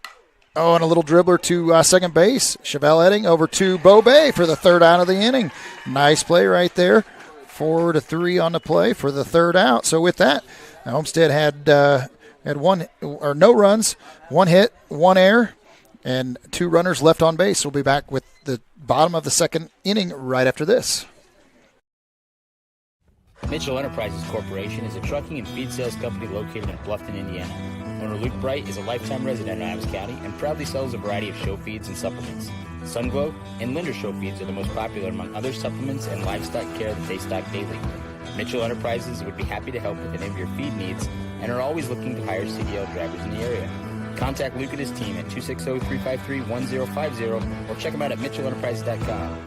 Oh, and a little dribbler to second base. Chevelle Edding over to Bobay for the third out of the inning. Nice play right there. 4-3 on the play for the third out. So with that, Homestead had one or no runs, 1 hit, 1 error, and 2 runners left on base. We'll be back with the bottom of the second inning right after this. Mitchell Enterprises Corporation is a trucking and feed sales company located in Bluffton, Indiana. Owner Luke Bright is a lifetime resident of Adams County and proudly sells a variety of show feeds and supplements. Sunglow and Linder show feeds are the most popular among other supplements and livestock care that they stock daily. Mitchell Enterprises would be happy to help with any of your feed needs and are always looking to hire CDL drivers in the area. Contact Luke and his team at 260-353-1050 or check them out at mitchellenterprises.com.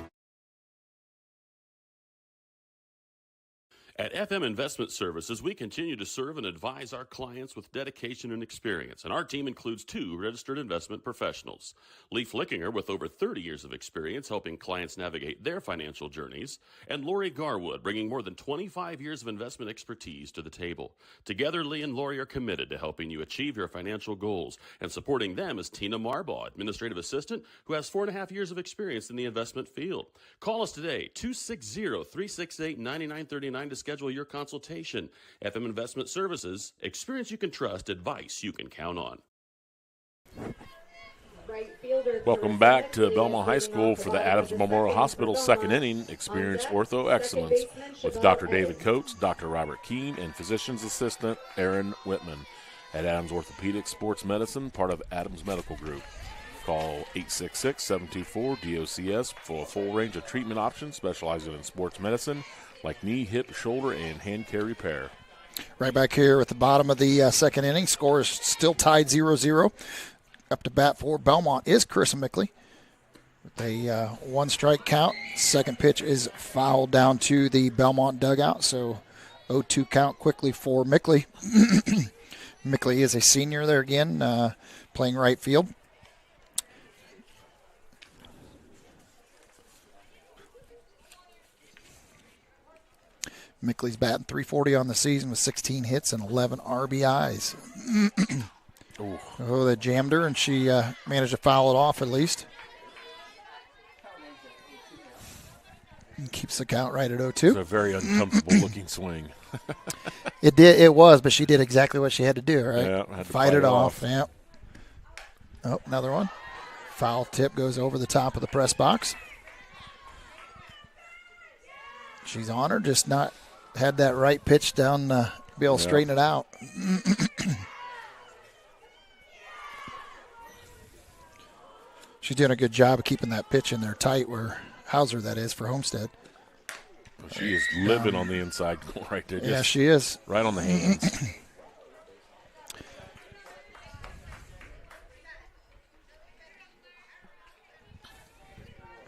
At FM Investment Services, we continue to serve and advise our clients with dedication and experience, and our team includes 2 registered investment professionals. Lee Flickinger, with over 30 years of experience helping clients navigate their financial journeys, and Lori Garwood, bringing more than 25 years of investment expertise to the table. Together, Lee and Lori are committed to helping you achieve your financial goals, and supporting them is Tina Marbaugh, administrative assistant, who has 4.5 years of experience in the investment field. Call us today, 260-368-9939 to schedule your consultation. FM Investment Services, experience you can trust, advice you can count on. Welcome back to Bellmont High School for the Adams Memorial Hospital second inning. Experience ortho excellence with Dr. David Coates, Dr. Robert Keene, and physician's assistant Aaron Whitman at Adams Orthopedic Sports Medicine, part of Adams Medical Group. Call 866-724-DOCS for a full range of treatment options specializing in sports medicine like knee, hip, shoulder, and hand care repair. Right back here at the bottom of the second inning. Score is still tied 0-0. Up to bat for Bellmont is Chris Mickley. With a 1-strike count. Second pitch is fouled down to the Bellmont dugout. So 0-2 count quickly for Mickley. Mickley is a senior there again, playing right field. Mickley's batting .340 on the season with 16 hits and 11 RBIs. Oh, they jammed her, and she managed to foul it off at least. And keeps the count right at 0-2. It's a very uncomfortable-looking swing. It was, but she did exactly what she had to do, right? Yeah, had to fight it off. Yeah. Oh, another one. Foul tip goes over the top of the press box. She's on her, just not had that right pitch down to be able to straighten it out. She's doing a good job of keeping that pitch in there tight where Hauser, that is, for Homestead. She is living on the inside right there. Yeah, she is. Right on the hands.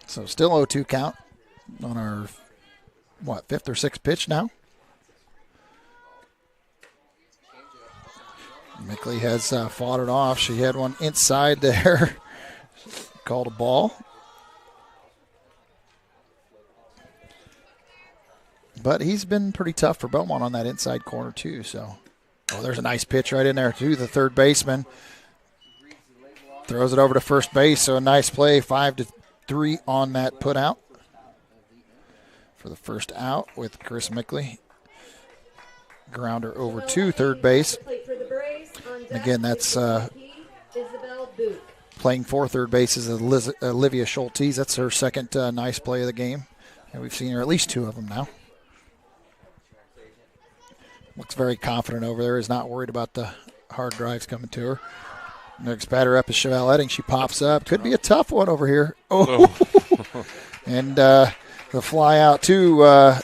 So still 0-2 count on our, 5th or 6th pitch now? Mickley has fought it off. She had one inside there. Called a ball. But he's been pretty tough for Bellmont on that inside corner too. So, there's a nice pitch right in there to the third baseman. Throws it over to first base. So a nice play, 5-3 on that put out for the first out with Chris Mickley. Grounder over to third base. And again, that's playing for third base is Olivia Schultes. That's her second nice play of the game. And we've seen her at least 2 of them now. Looks very confident over there. Is not worried about the hard drives coming to her. Next batter up is Chevelle Edding. She pops up. Could be a tough one over here. Oh. And the fly out to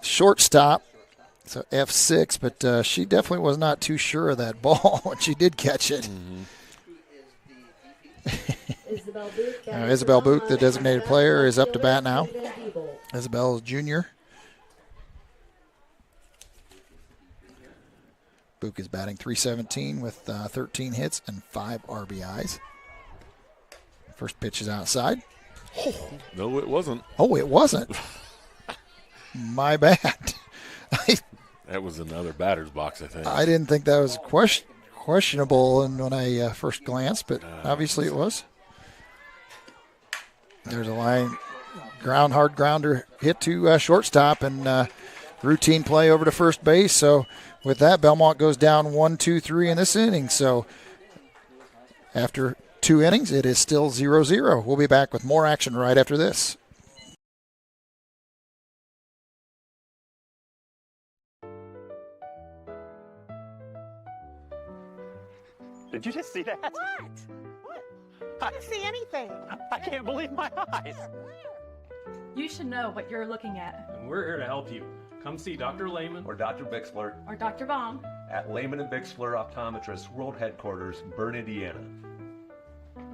shortstop. So F6, but she definitely was not too sure of that ball when she did catch it. Isabel Booth, the designated player, is up to bat now. Isabel is junior. Book is batting .317 with 13 hits and 5 RBIs. First pitch is outside. Oh, no, it wasn't. Oh, it wasn't. My bad. That was another batter's box, I think. I didn't think that was questionable when I first glanced, but obviously it was. There's a line, hard grounder hit to shortstop, and routine play over to first base. So with that, Bellmont goes down 1-2-3 in this inning. So after 2 innings, it is still 0-0. We'll be back with more action right after this. Did you just see that? What? I didn't see anything. I can't believe my eyes. You should know what you're looking at. And we're here to help you. Come see Dr. Lehman Or Dr. Bixler or Dr. Baum at Lehman and Bixler Optometrists World Headquarters, Berne, Indiana.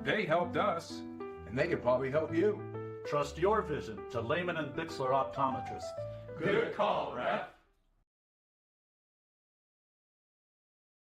They helped us, and they could probably help you. Trust your vision to Lehman and Bixler Optometrists. Good call, Rap.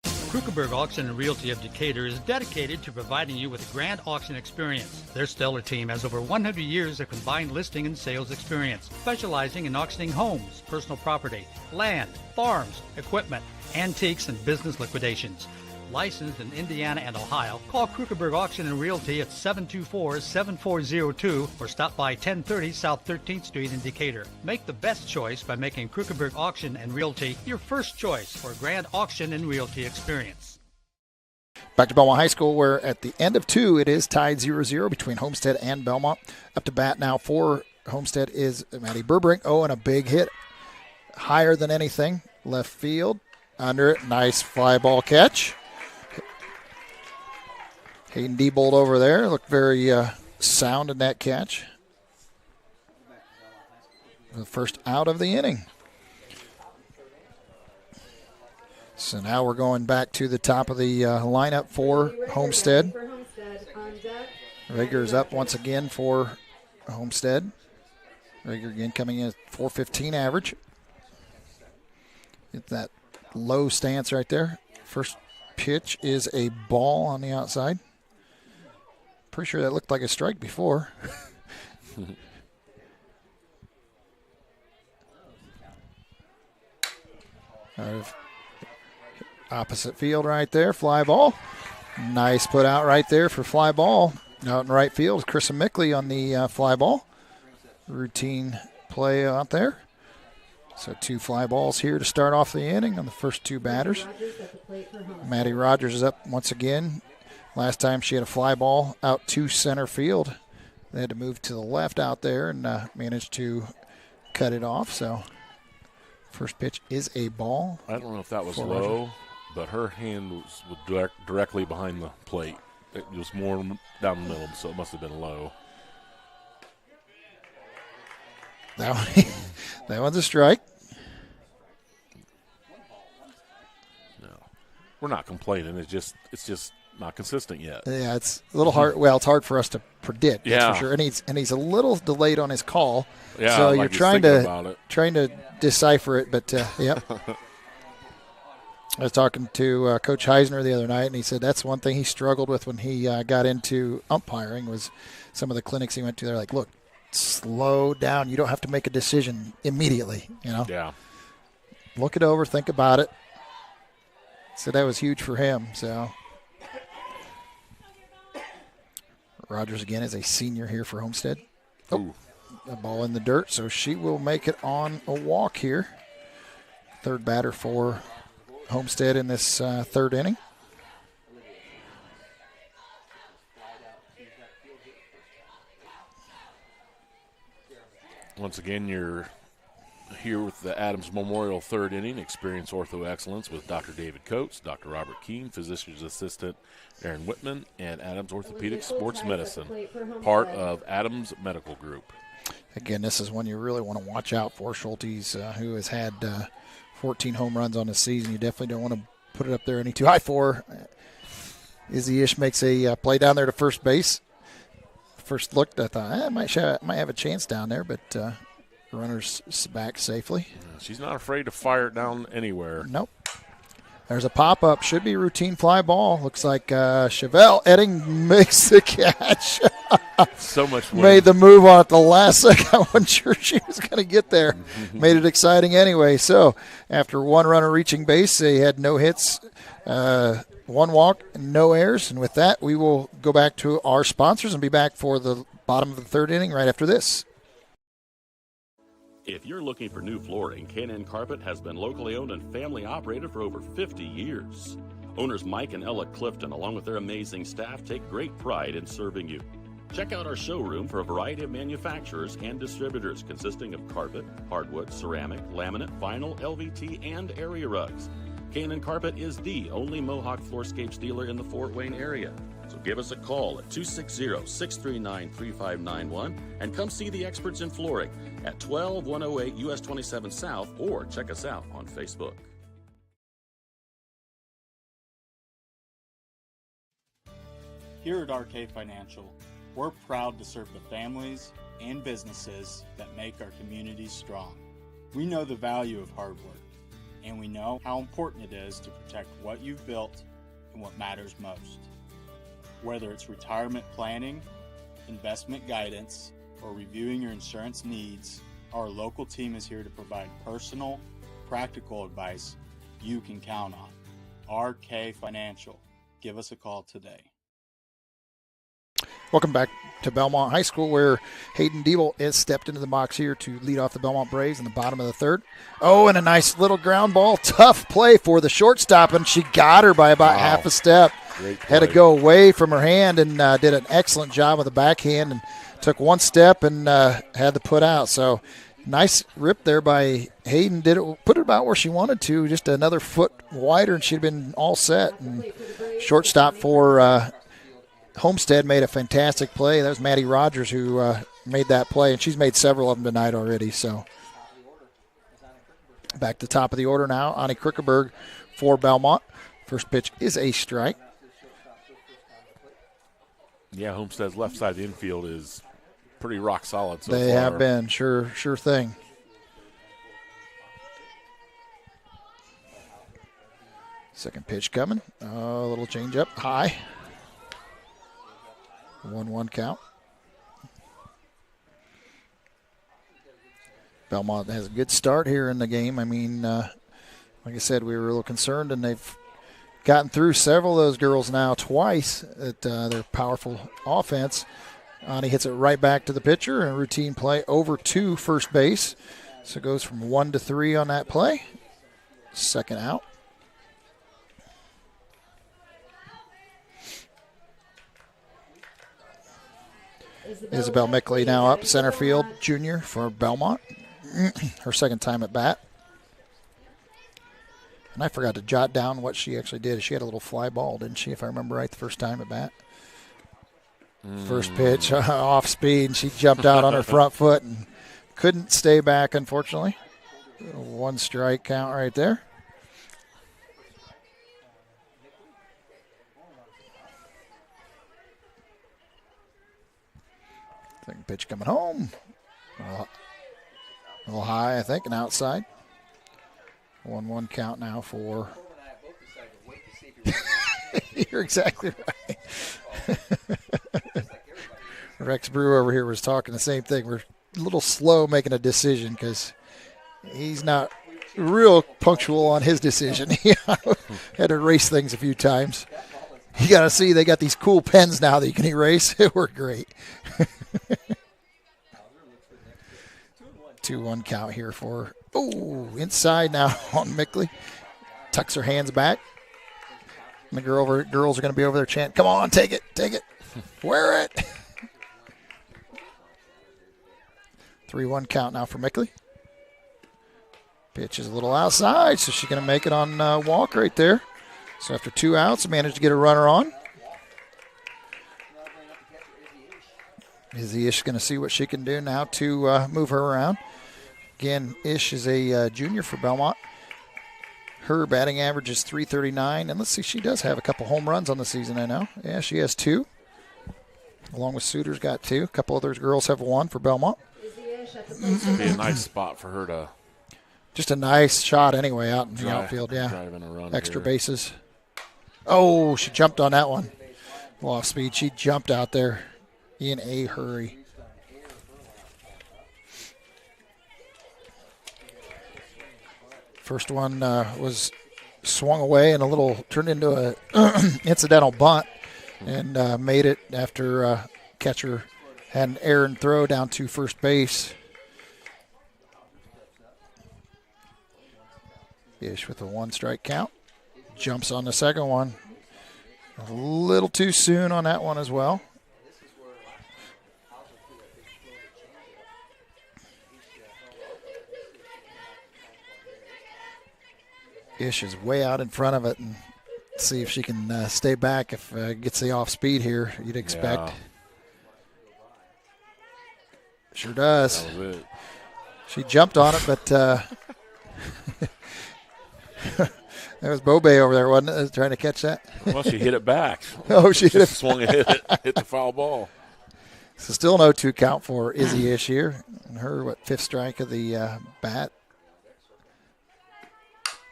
Krukenberg Auction and Realty of Decatur is dedicated to providing you with a grand auction experience. Their stellar team has over 100 years of combined listing and sales experience, specializing in auctioning homes, personal property, land, farms, equipment, antiques, and business liquidations. Licensed in Indiana and Ohio, call Krukenberg Auction and Realty at 724-7402 or stop by 1030 South 13th Street in Decatur. Make the best choice by making Krukenberg Auction and Realty your first choice for a grand auction and realty experience. Back to Belmont High School, where at the end of 2, it is tied 0-0 between Homestead and Bellmont. Up to bat now for Homestead is Maddie Burbrink. Oh, and a big hit. Higher than anything. Left field. Under it. Nice fly ball catch. Hayden Diebold over there looked very sound in that catch. The first out of the inning. So now we're going back to the top of the lineup for Homestead. Rager is up once again for Homestead. Rager again coming in at .415 average. Get that low stance right there. First pitch is a ball on the outside. Pretty sure that looked like a strike before. Opposite field right there, fly ball. Nice put out right there for fly ball. Out in right field, Chris Mickley on the fly ball. Routine play out there. So 2 fly balls here to start off the inning on the first 2 batters. Maddie Rogers is up once again. Last time she had a fly ball out to center field. They had to move to the left out there and managed to cut it off. So first pitch is a ball. I don't know if that was low, but her hand was directly behind the plate. It was more down the middle, so it must have been low. That one's a strike. No, we're not complaining. It's just not consistent yet. Yeah, it's a little hard. Well, it's hard for us to predict. Yeah, that's for sure. And he's a little delayed on his call. Yeah, like so you're trying to decipher it. But yep. I was talking to Coach Heisner the other night, and he said that's one thing he struggled with when he got into umpiring was some of the clinics he went to. They're like, look, slow down. You don't have to make a decision immediately. You know. Yeah. Look it over. Think about it. So that was huge for him. So. Rogers again is a senior here for Homestead. Oh, a ball in the dirt, so she will make it on a walk here. Third batter for Homestead in this third inning. Once again, your Here with the Adams Memorial third inning, experience ortho excellence with Dr. David Coates, Dr. Robert Keene, physician's assistant Aaron Whitman, and Adams Orthopedic Sports Medicine, part of Adams Medical Group. Again, this is one you really want to watch out for. Schultes, who has had 14 home runs on the season, you definitely don't want to put it up there any too high for. Izzy Ish makes a play down there to first base. First looked, I thought, might have a chance down there, but runner's back safely. She's not afraid to fire it down anywhere. Nope. There's a pop-up. Should be routine fly ball. Looks like Chevelle Edding makes the catch. So much wind. Made the move on it the last second. I wasn't sure she was going to get there. Made it exciting anyway. So after one runner reaching base, they had no hits, one walk, and no errors. And with that, we will go back to our sponsors and be back for the bottom of the third inning right after this. If you're looking for new flooring, K&N Carpet has been locally owned and family operated for over 50 years. Owners Mike and Ella Clifton, along with their amazing staff, take great pride in serving you. Check out our showroom for a variety of manufacturers and distributors consisting of carpet, hardwood, ceramic, laminate, vinyl, LVT, and area rugs. K&N Carpet is the only Mohawk Floorscapes dealer in the Fort Wayne area. So give us a call at 260-639-3591 and come see the experts in flooring at 12108 US 27 South, or check us out on Facebook. Here at RK Financial, we're proud to serve the families and businesses that make our communities strong. We know the value of hard work, and we know how important it is to protect what you've built and what matters most. Whether it's retirement planning, investment guidance, or reviewing your insurance needs, our local team is here to provide personal, practical advice you can count on. RK Financial. Give us a call today. Welcome back to Bellmont High School, where Hayden Diebel has stepped into the box here to lead off the Bellmont Braves in the bottom of the third. Oh, and a nice little ground ball. Tough play for the shortstop, and she got her by about half a step. Had to go away from her hand and did an excellent job with the backhand and took one step and had to put out. So nice rip there by Hayden. Put it about where she wanted to, just another foot wider, and she'd been all set. And shortstop for Homestead made a fantastic play. That was Maddie Rogers who made that play, and she's made several of them tonight already. So back to the top of the order now. Ani Krickerberg for Bellmont. First pitch is a strike. Yeah, Homestead's left side of the infield is pretty rock solid so far. They have been, sure thing. Second pitch coming. A little change up high. 1-1 count. Bellmont has a good start here in the game. I mean, like I said, we were a little concerned, and they've gotten through several of those girls now twice at their powerful offense. Ani hits it right back to the pitcher, and routine play over to first base. So it goes from 1 to 3 on that play. Second out. Isabel Mickley now up center field, junior for Bellmont. Her second time at bat. And I forgot to jot down what she actually did. She had a little fly ball, didn't she, if I remember right, the first time at bat? First pitch, off speed, and she jumped out on her front foot and couldn't stay back, unfortunately. 1 strike count right there. Second pitch coming home. A little high, I think, and outside. 1-1 count now for. You're exactly right. Rex Brew over here was talking the same thing. We're a little slow making a decision because he's not real punctual on his decision. He had to erase things a few times. You got to see they got these cool pens now that you can erase. It worked great. 2-1 count here for, inside now on Mickley. Tucks her hands back. And the girls are going to be over there chanting, come on, take it, wear it. 3-1 count now for Mickley. Pitch is a little outside, so she's going to make it on walk right there. So after 2 outs, managed to get a runner on. Izzy Ish going to see what she can do now to move her around. Again, Ish is a junior for Bellmont. Her batting average is .339, and let's see, she does have a couple home runs on the season, I know. Yeah, she has 2, along with Suter's got 2. A couple other girls have 1 for Bellmont. This would be a nice spot for her to... Just a nice shot anyway out in the outfield, yeah. Driving a run Extra here. bases. Oh, she jumped on that one. Off speed. She jumped out there in a hurry. First one was swung away and turned into a incidental bunt and made it after catcher had an errant throw down to first base. Ish with a 1-strike count. Jumps on the second one. A little too soon on that one as well. Ish is way out in front of it, and see if she can stay back if gets the off speed here, you'd expect. Yeah. Sure does. That was it. She jumped on it, but that was Bobe over there, wasn't it, trying to catch that? Well, she hit it back. Oh, she hit it. Swung and hit it. Hit the foul ball. So still no 2 count for Izzy Ish here. And her, 5th strike of the bat.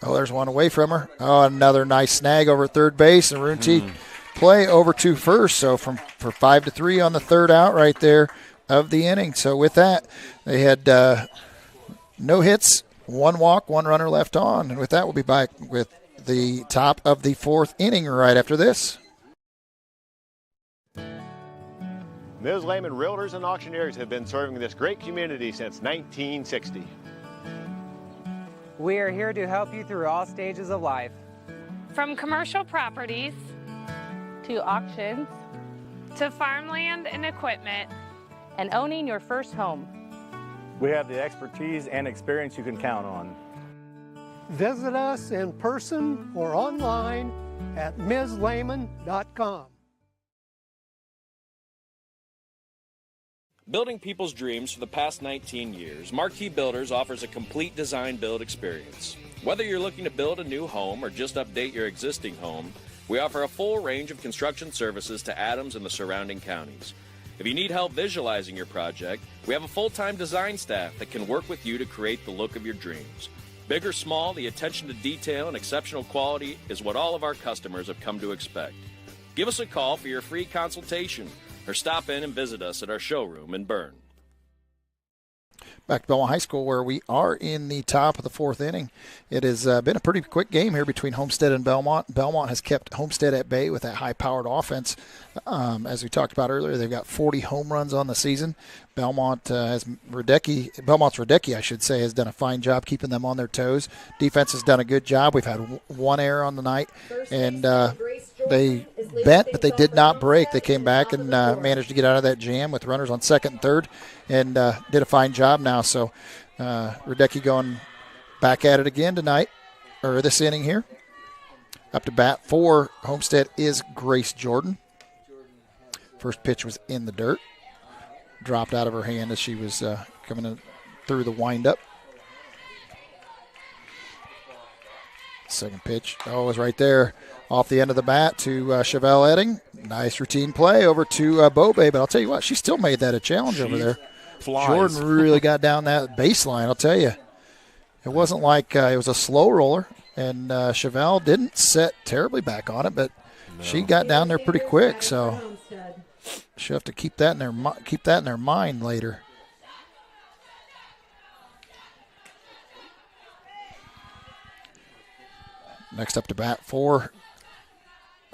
Oh, there's one away from her. Oh, another nice snag over at third base. And Runte play over to first. So for 5-3 on the third out right there of the inning. So with that, they had no hits, 1 walk, 1 runner left on. And with that, we'll be back with the top of the 4th inning right after this. Ms. Lehman Realtors and Auctioneers have been serving this great community since 1960. We are here to help you through all stages of life. From commercial properties to auctions to farmland and equipment and owning your first home. We have the expertise and experience you can count on. Visit us in person or online at mslehman.com. Building people's dreams for the past 19 years, Marquee Builders offers a complete design build experience. Whether you're looking to build a new home or just update your existing home, we offer a full range of construction services to Adams and the surrounding counties. If you need help visualizing your project, we have a full-time design staff that can work with you to create the look of your dreams. Big or small, the attention to detail and exceptional quality is what all of our customers have come to expect. Give us a call for your free consultation or stop in and visit us at our showroom in Berne. Back to Bellmont High School, where we are in the top of the 4th inning. It has been a pretty quick game here between Homestead and Bellmont. Bellmont has kept Homestead at bay with that high-powered offense. As we talked about earlier, they've got 40 home runs on the season. Bellmont's Radecki, I should say, has done a fine job keeping them on their toes. Defense has done a good job. We've had 1 error on the night, and they bent, but they did not break. They came back and managed to get out of that jam with runners on second and third, and did a fine job now. So Radecki going back at it again tonight, or this inning here. Up to bat for Homestead is Grace Jordan. First pitch was in the dirt. Dropped out of her hand as she was coming in through the windup. Second pitch, was right there off the end of the bat to Chevelle Edding. Nice routine play over to Bobe, but I'll tell you what, she still made that a challenge over there. Flies. Jordan really got down that baseline, I'll tell you. It wasn't like it was a slow roller, and Chevelle didn't set terribly back on it, but she got down there pretty quick, so she'll have to keep that in their mind later. Next up to bat for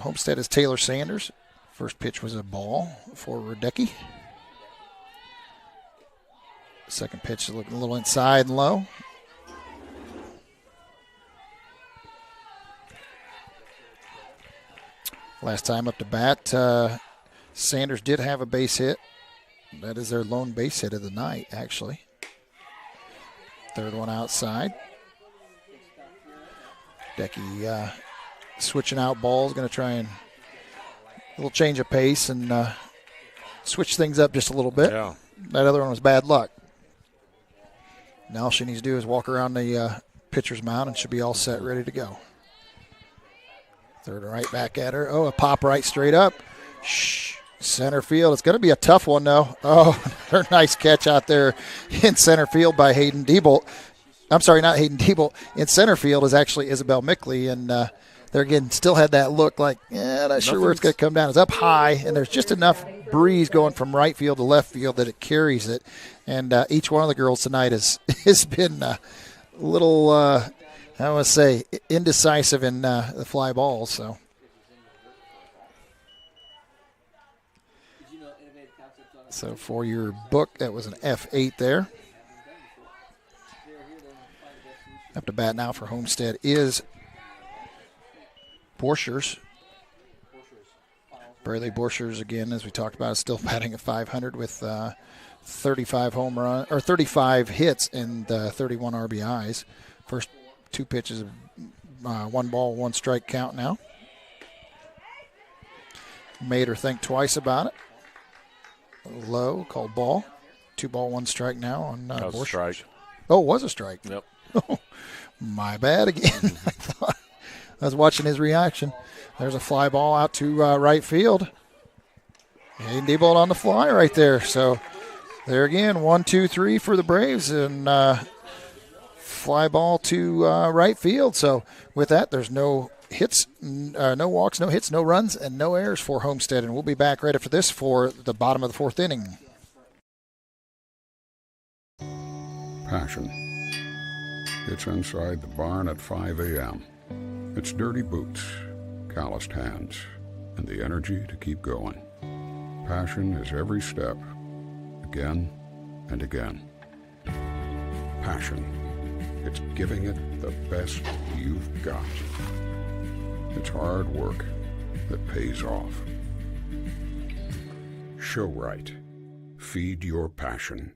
Homestead is Taylor Sanders. First pitch was a ball for Radecki. Second pitch is looking a little inside and low. Last time up to bat, Sanders did have a base hit. That is their lone base hit of the night, actually. Third one outside. Decky switching out balls, going to try and a little change of pace and switch things up just a little bit. Yeah. That other one was bad luck. Now all she needs to do is walk around the pitcher's mound and should be all set, ready to go. Third right back at her. Oh, a pop right straight up. Center field. It's going to be a tough one, though. Oh, her nice catch out there in center field by Hayden Diebold. I'm sorry, not Hayden Diebold. In center field is actually Isabel Mickley, and there again still had that look like, not sure where it's going to come down. It's up high, and there's just enough breeze going from right field to left field that it carries it. And each one of the girls tonight has been a little, I want to say, indecisive in the fly balls. So for your book, that was an F8 there. Up to bat now for Homestead is Borchers. Burley Borchers, again, as we talked about, is still batting at .500 with 35 hits and 31 RBIs. First two pitches, 1 ball, 1 strike count now. Made her think twice about it. Low, called ball. 2 ball, 1 strike now on Borchers. Strike. Oh, it was a strike. Yep. My bad again. I was watching his reaction. There's a fly ball out to right field. Hayden Diebold on the fly right there. So there again, 1, 2, 3 for the Braves, and fly ball to right field. So with that, there's no hits, no walks, no hits, no runs, and no errors for Homestead. And we'll be back right after this for the bottom of the 4th inning. Passion. It's inside the barn at 5 a.m. It's dirty boots, calloused hands, and the energy to keep going. Passion is every step, again and again. Passion. It's giving it the best you've got. It's hard work that pays off. Show right. Feed your passion.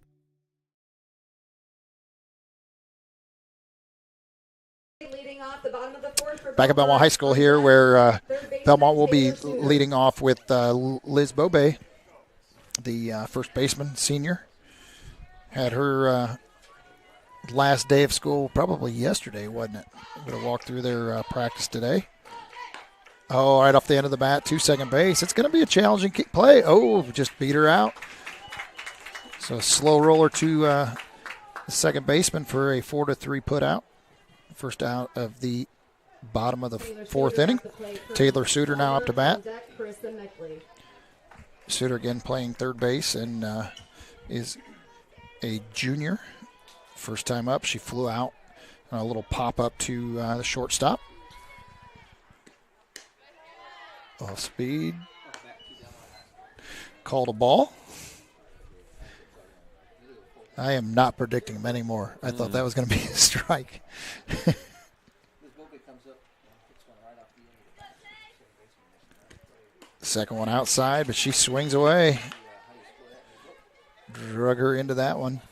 Back at Bellmont High School here, where Bellmont will be leading off with Liz Bobe, the first baseman, senior. Had her last day of school probably yesterday, wasn't it? I'm going to walk through their practice today. Oh, right off the end of the bat to second base. It's going to be a challenging kick play. Oh, just beat her out. So a slow roller to the second baseman for a 4-3 put out. First out of the bottom of the 4th inning. Taylor Suter now up to bat. Suter again playing third base and is a junior. First time up, she flew out. A little pop up to the shortstop. Off speed. Called a ball. I am not predicting him anymore. I thought that was going to be a strike. Second one outside, but she swings away. Drug her into that one.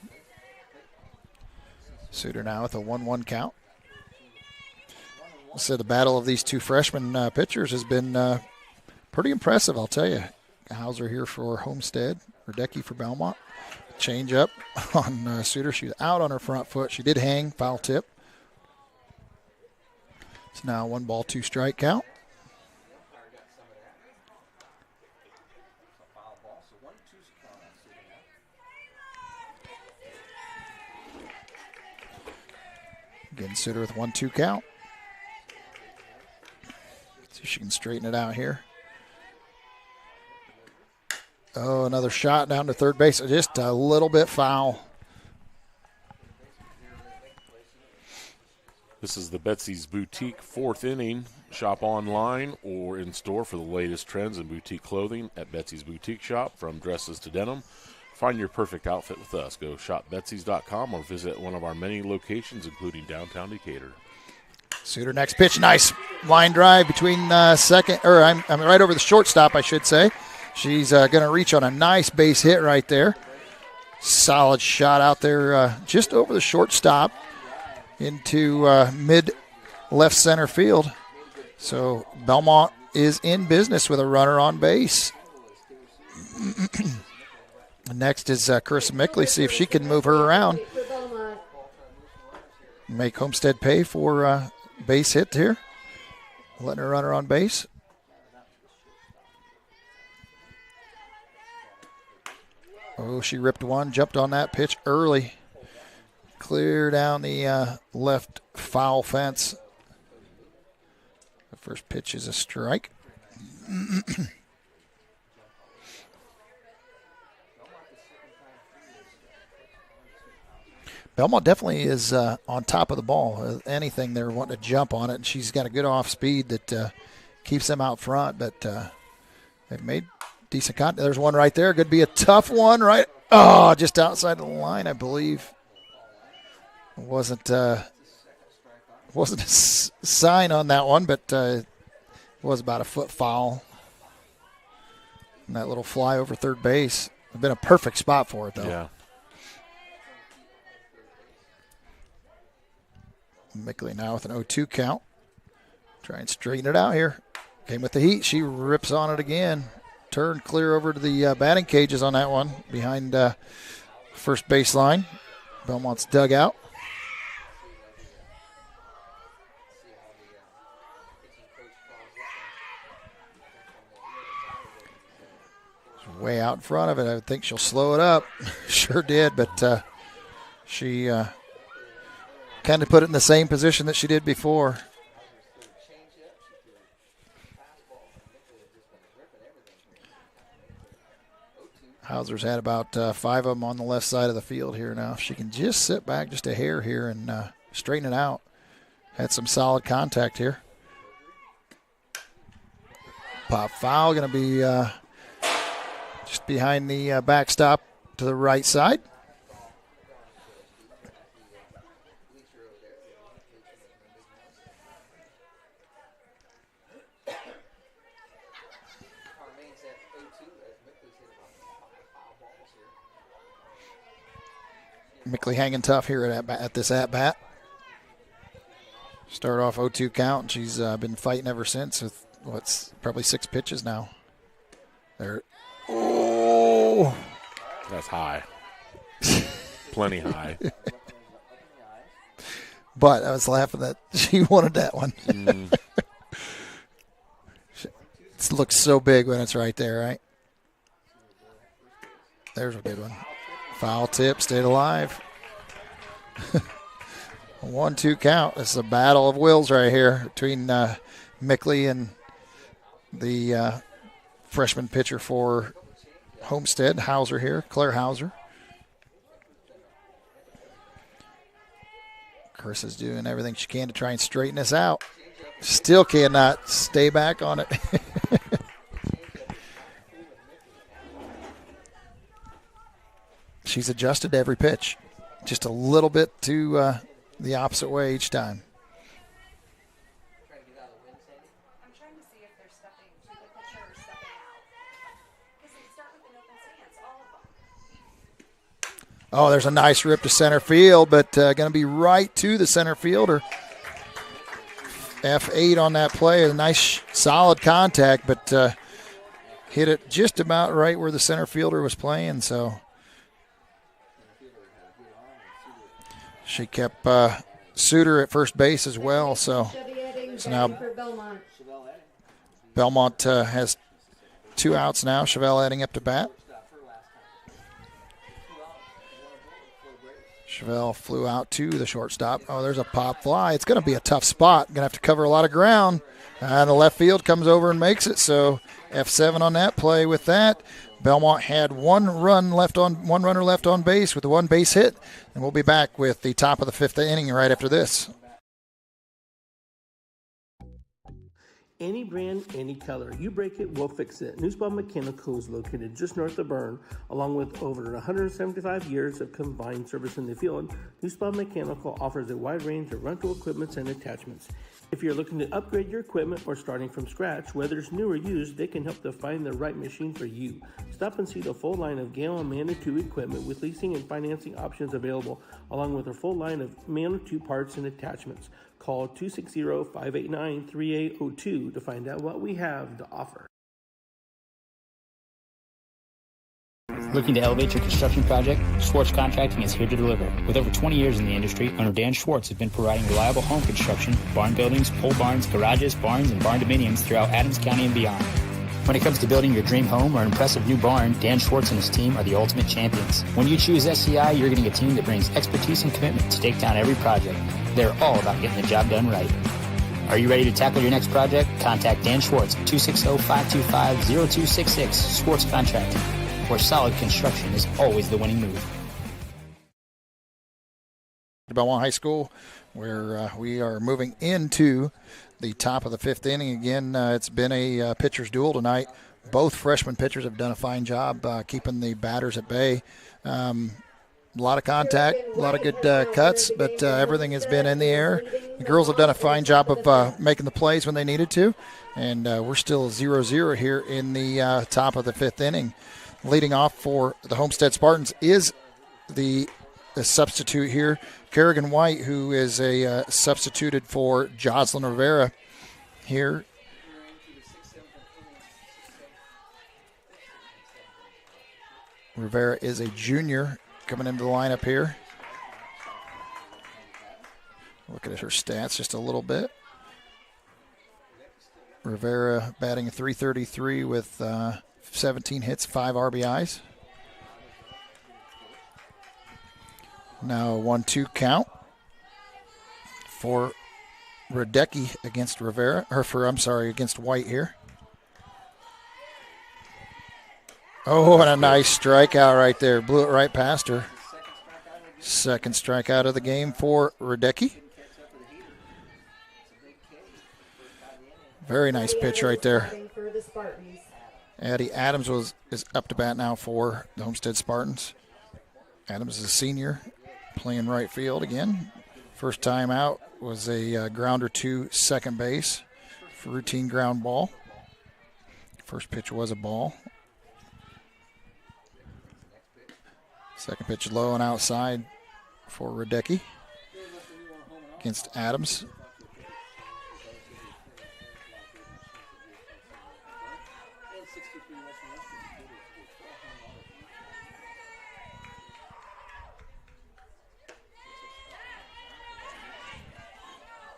Suter now with a 1-1 count. So the battle of these two freshman pitchers has been pretty impressive, I'll tell you. Hauser here for Homestead, Radecki for Bellmont. Change up on Suter. She was out on her front foot. She did hang, foul tip. It's now 1 ball, 2 strike count. Again, Suter with 1-2 count. See if she can straighten it out here. Oh, another shot down to third base. Just a little bit foul. This is the Betsy's Boutique 4th inning. Shop online or in store for the latest trends in boutique clothing at Betsy's Boutique Shop, from dresses to denim. Find your perfect outfit with us. Go shopbetsys.com or visit one of our many locations, including downtown Decatur. Suter next pitch. Nice line drive between second, or I'm right over the shortstop, I should say. She's going to reach on a nice base hit right there. Solid shot out there just over the shortstop into left center field. So Bellmont is in business with a runner on base. Next is Carissa Mickley. See if she can move her around. Make Homestead pay for base hit here. Letting her runner on base. Oh, she ripped one, jumped on that pitch early. Clear down the left foul fence. The first pitch is a strike. Bellmont definitely is on top of the ball. Anything, they're wanting to jump on it, and she's got a good off speed that keeps them out front, but they've made decent contact. There's one right there. Could be a tough one, right? Oh, just outside the line, I believe. It wasn't a sign on that one, but it was about a foot foul. And that little fly over third base. It would have been a perfect spot for it, though. Yeah. Mickley now with an 0-2 count. Try and straighten it out here. Came with the heat. She rips on it again. Turned clear over to the batting cages on that one behind first baseline. Belmont's dugout. Way out in front of it. I think she'll slow it up. Sure did, but she kind of put it in the same position that she did before. Hauser's had about 5 of them on the left side of the field here now. If she can just sit back just a hair here and straighten it out. Had some solid contact here. Pop foul, going to be just behind the backstop to the right side. Mickley hanging tough here at this at-bat. Start off 0-2 count, and she's been fighting ever since with what's probably 6 pitches now. There. Oh! That's high. Plenty high. But I was laughing that she wanted that one. It looks so big when it's right there, right? There's a good one. Foul tip, stayed alive. 1-2 count. This is a battle of wills right here between Mickley and the freshman pitcher for Homestead, Hauser here, Claire Hauser. Chris is doing everything she can to try and straighten this out. Still cannot stay back on it. She's adjusted to every pitch, just a little bit to the opposite way each time. Oh, there's a nice rip to center field, but going to be right to the center fielder. F8 on that play, a nice solid contact, but hit it just about right where the center fielder was playing, so she kept Suter at first base as well. So now Bellmont has 2 outs now. Chevelle heading up to bat. Chevelle flew out to the shortstop. Oh, there's a pop fly. It's going to be a tough spot. Going to have to cover a lot of ground. And the left field comes over and makes it. So F7 on that play with that. Bellmont had one runner left on base with the 1 base hit, and we'll be back with the top of the 5th inning right after this. Any brand, any color. You break it, we'll fix it. Newspawn Mechanical is located just north of Berne, along with over 175 years of combined service in the field. Newspawn Mechanical offers a wide range of rental equipment and attachments. If you're looking to upgrade your equipment or starting from scratch, whether it's new or used, they can help to find the right machine for you. Stop and see the full line of Gale and Manitou equipment with leasing and financing options available, along with a full line of Manitou parts and attachments. Call 260-589-3802 to find out what we have to offer. Looking to elevate your construction project? Schwartz Contracting is here to deliver. With over 20 years in the industry, owner Dan Schwartz has been providing reliable home construction, barn buildings, pole barns, garages, barns, and barn dominiums throughout Adams County and beyond. When it comes to building your dream home or an impressive new barn, Dan Schwartz and his team are the ultimate champions. When you choose SCI, you're getting a team that brings expertise and commitment to take down every project. They're all about getting the job done right. Are you ready to tackle your next project? Contact Dan Schwartz at 260-525-0266, Schwartz Contracting, where solid construction is always the winning move. Bellmont High School, where we are moving into the top of the fifth inning. Again, it's been a pitcher's duel tonight. Both freshman pitchers have done a fine job keeping the batters at bay. A lot of contact, a lot of good cuts, but everything has been in the air. The girls have done a fine job of making the plays when they needed to, and we're still 0-0 here in the top of the fifth inning. Leading off for the Homestead Spartans is the substitute here, Kerrigan White, who is a substituted for Jocelyn Rivera here. Rivera is a junior coming into the lineup here. Looking at her stats just a little bit. Rivera batting a .333 with 17 hits, 5 RBIs. Now a 1-2 count for Radecki against against White here. Oh, and a nice strikeout right there. Blew it right past her. Second strikeout of the game for Radecki. Very nice pitch right there. Addie Adams is up to bat now for the Homestead Spartans. Adams is a senior, playing right field again. First time out was a grounder to second base for routine ground ball. First pitch was a ball. Second pitch low and outside for Radecki against Adams.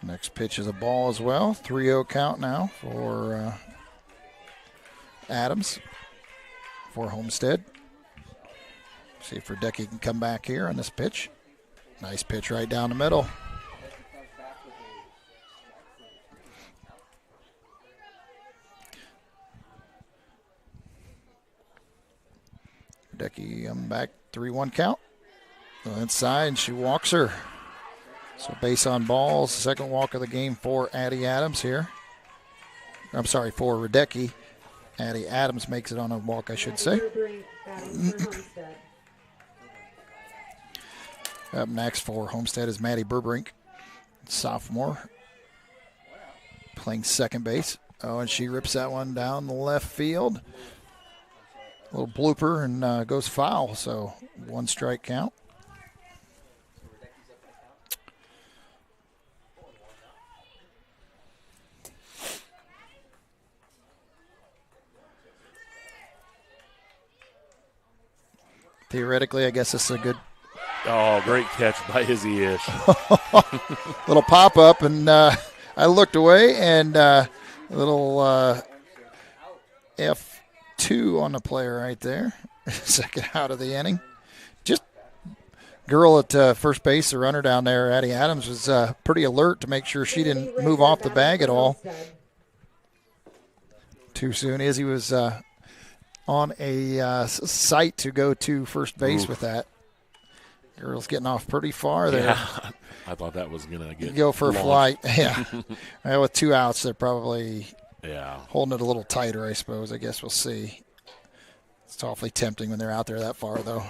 Next pitch is a ball as well. 3-0 count now for Adams for Homestead. See if Radecki can come back here on this pitch. Nice pitch right down the middle. Radecki back, 3-1 count. Inside, she walks her. So base on balls, second walk of the game for Addie Adams here. I'm sorry, for Radecki. Addie Adams makes it on a walk, I should say. Up next for Homestead is Maddie Burbrink, sophomore, playing second base. Oh, and she rips that one down the left field. A little blooper and goes foul, so 1 strike count. Theoretically, I guess this is a good. Oh, great catch by Izzy Ish. Little pop up, and I looked away, and a little F2 on the player right there. Second out of the inning. Just girl at first base, the runner down there, Addie Adams, was pretty alert to make sure she didn't move off the bag at all. Too soon. Izzy was on a sight to go to first base with that. Girl's getting off pretty far there. Yeah, I thought that was going to go for launched. A flight. Yeah. Well, with 2 outs, they're probably Yeah. Holding it a little tighter, I suppose. I guess we'll see. It's awfully tempting when they're out there that far, though.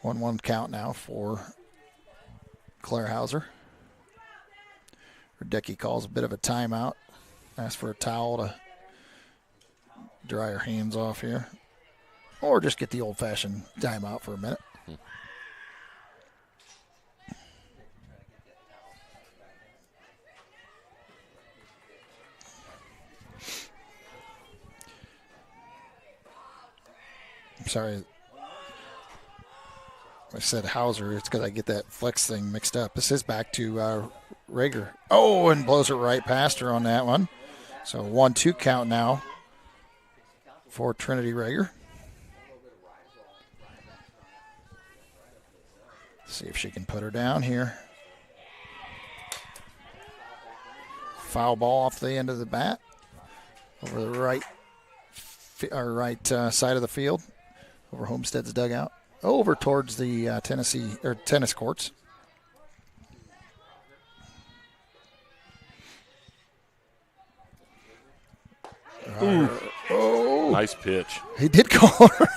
1-1 count now for Claire Hauser. Radecki calls a bit of a timeout. Asks for a towel to dry her hands off here. Or just get the old-fashioned timeout for a minute. I'm sorry. I said Hauser. It's because I get that flex thing mixed up. This is back to Rager. Oh, and blows it right past her on that one. So 1-2 count now for Trinity Rager. See if she can put her down here. Foul ball off the end of the bat over the right side of the field, over Homestead's dugout, over towards the tennis courts. Oh, nice pitch. He did call her.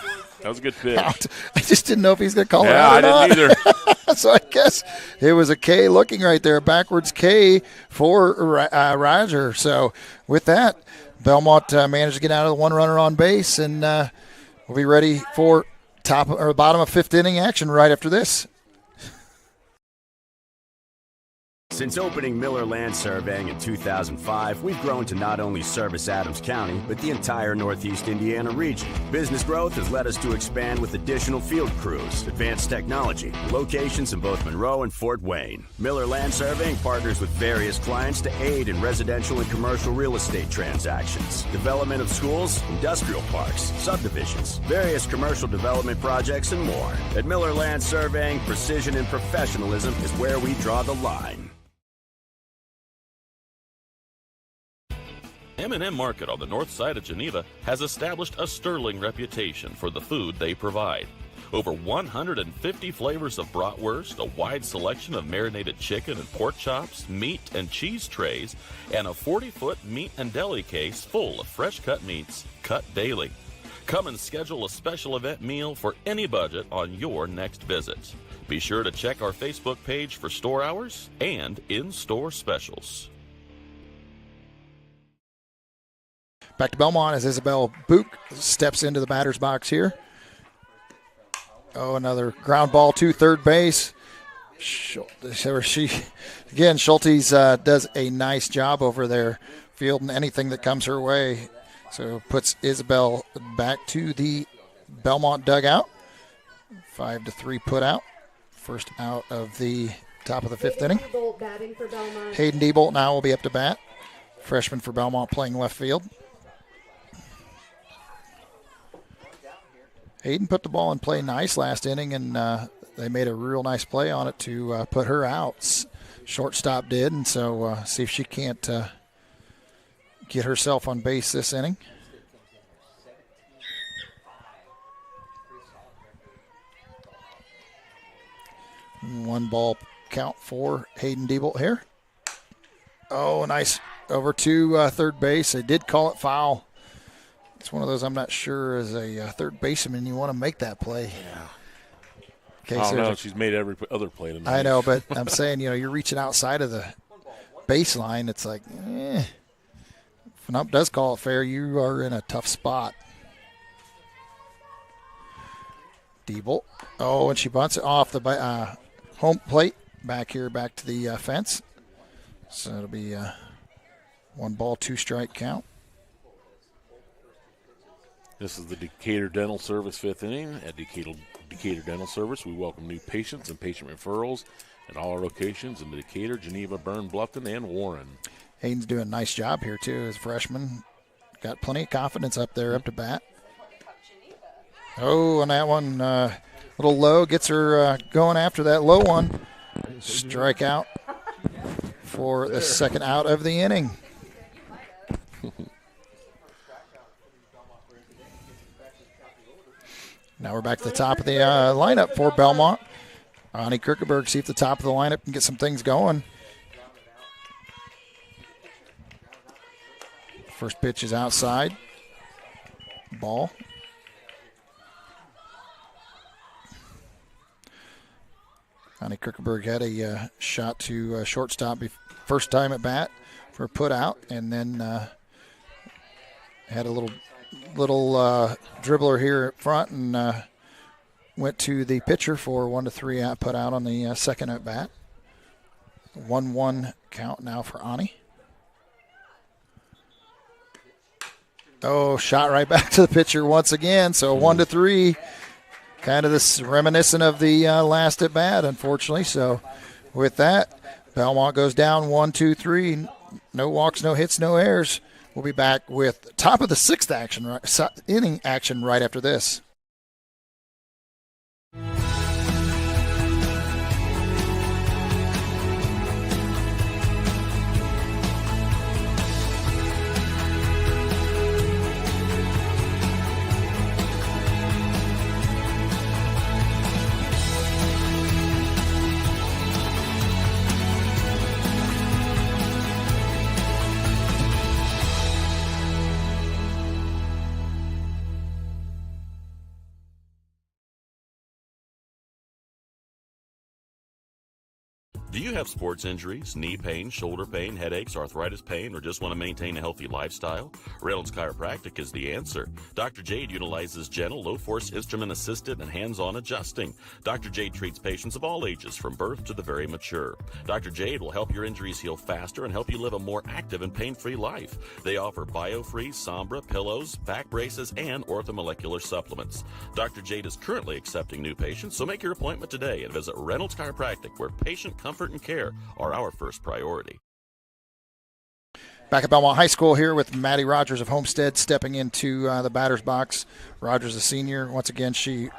That was a good pitch. Out. I just didn't know if he's going to call her out. Yeah, I didn't either. So I guess it was a K looking right there, backwards K for Roger. So with that, Bellmont managed to get out of the one runner on base, and we'll be ready for bottom of fifth inning action right after this. Since opening Miller Land Surveying in 2005, we've grown to not only service Adams County, but the entire Northeast Indiana region. Business growth has led us to expand with additional field crews, advanced technology, locations in both Monroe and Fort Wayne. Miller Land Surveying partners with various clients to aid in residential and commercial real estate transactions, development of schools, industrial parks, subdivisions, various commercial development projects, and more. At Miller Land Surveying, precision and professionalism is where we draw the line. M&M Market on the north side of Geneva has established a sterling reputation for the food they provide. Over 150 flavors of bratwurst, a wide selection of marinated chicken and pork chops, meat and cheese trays, and a 40-foot meat and deli case full of fresh-cut meats, cut daily. Come and schedule a special event meal for any budget on your next visit. Be sure to check our Facebook page for store hours and in-store specials. Back to Bellmont as Isabel Book steps into the batter's box here. Oh, another ground ball to third base. Schultes does a nice job over there fielding anything that comes her way. So puts Isabel back to the Bellmont dugout. 5-3 put out. First out of the top of the fifth inning. Hayden Diebold now will be up to bat. Freshman for Bellmont playing left field. Hayden put the ball in play nice last inning, and they made a real nice play on it to put her out. Shortstop did, and so see if she can't get herself on base this inning. One ball count for Hayden Diebold here. Oh, nice over to third base. They did call it foul. It's one of those I'm not sure as a third baseman you want to make that play. Yeah. I don't know. She's made every other play tonight. I know, but I'm saying, you're reaching outside of the baseline. It's like, if an ump does call it fair, you are in a tough spot. Diebold. Oh, and she bunts it off the home plate back here, back to the fence. So it'll be 1 ball, 2 strike count. This is the Decatur Dental Service fifth inning. At Decatur Dental Service, we welcome new patients and patient referrals at all our locations in Decatur, Geneva, Berne, Bluffton, and Warren. Hayden's doing a nice job here, too, as a freshman. Got plenty of confidence up there, up to bat. Oh, and that one, a little low, gets her going after that low one. Strikeout for the second out of the inning. Now we're back to the top of the lineup for Bellmont. Ani Kirkeberg, see if the top of the lineup can get some things going. First pitch is outside. Ball. Connie Kirkenberg had a shot to shortstop first time at bat for a put out, and then had a little dribbler here at front and went to the pitcher for 1-3 out, put out on the second at bat. 1-1 count now for Ani. Oh, shot right back to the pitcher once again. So 1-3, kind of this reminiscent of the last at bat, unfortunately. So with that, Bellmont goes down 1-2-3. No walks, no hits, no errors. We'll be back with top of the sixth inning action right after this. Do you have sports injuries, knee pain, shoulder pain, headaches, arthritis pain, or just want to maintain a healthy lifestyle? Reynolds Chiropractic is the answer. Dr. Jade utilizes gentle, low-force, instrument-assisted, and hands-on adjusting. Dr. Jade treats patients of all ages, from birth to the very mature. Dr. Jade will help your injuries heal faster and help you live a more active and pain-free life. They offer BioFree, Sombra, pillows, back braces, and orthomolecular supplements. Dr. Jade is currently accepting new patients, so make your appointment today and visit Reynolds Chiropractic, where patient comfort and care are our first priority. Back at Bellmont High School here with Maddie Rogers of Homestead stepping into the batter's box. Rogers, a senior. Once again, she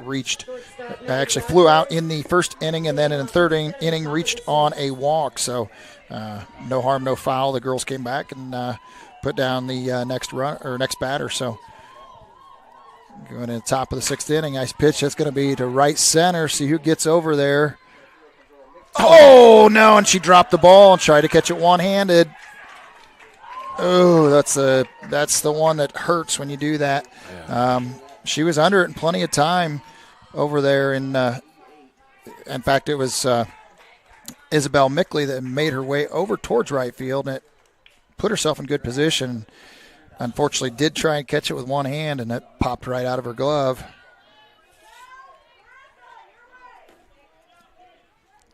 actually flew out in the first inning, and then in the third inning reached on a walk. So no harm, no foul. The girls came back and put down the next batter. So going to the top of the sixth inning, nice pitch. That's going to be to right center. See who gets over there. Oh, no, and she dropped the ball and tried to catch it one-handed. Oh, that's the one that hurts when you do that. Yeah. She was under it in plenty of time over there. In fact, it was Isabel Mickley that made her way over towards right field and it put herself in good position. Unfortunately, did try and catch it with one hand, and it popped right out of her glove.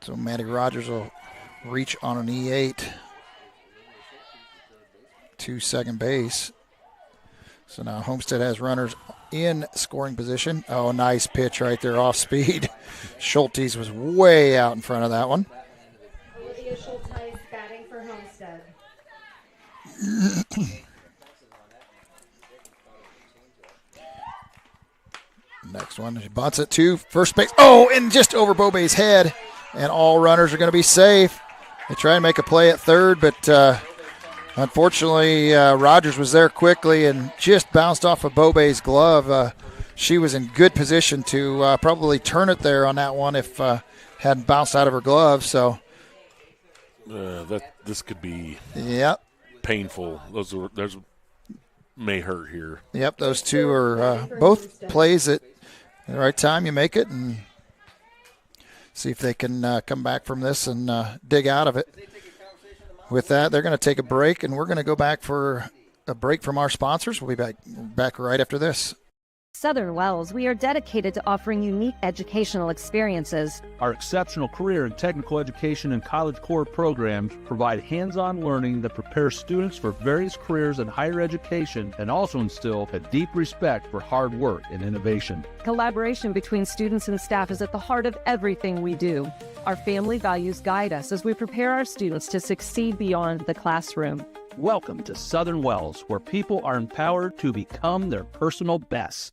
So Maddie Rogers will reach on an E8 to second base. So now Homestead has runners in scoring position. Oh, nice pitch right there off speed. Schultes was way out in front of that one. Olivia Schultes batting for Homestead. Next one, she bunts it to first base. Oh, and just over Bobe's head. And all runners are going to be safe. They try and make a play at third, but unfortunately Rogers was there quickly and just bounced off of Bobe's glove. She was in good position to probably turn it there on that one if hadn't bounced out of her glove. So this could be painful. Those may hurt here. Yep, those two are both plays at the right time. You make it and see if they can come back from this and dig out of it. With that, they're going to take a break, and we're going to go back for a break from our sponsors. We'll be back right after this. Southern Wells, we are dedicated to offering unique educational experiences. Our exceptional career and technical education and college core programs provide hands-on learning that prepares students for various careers in higher education and also instill a deep respect for hard work and innovation. Collaboration between students and staff is at the heart of everything we do. Our family values guide us as we prepare our students to succeed beyond the classroom. Welcome to Southern Wells, where people are empowered to become their personal best.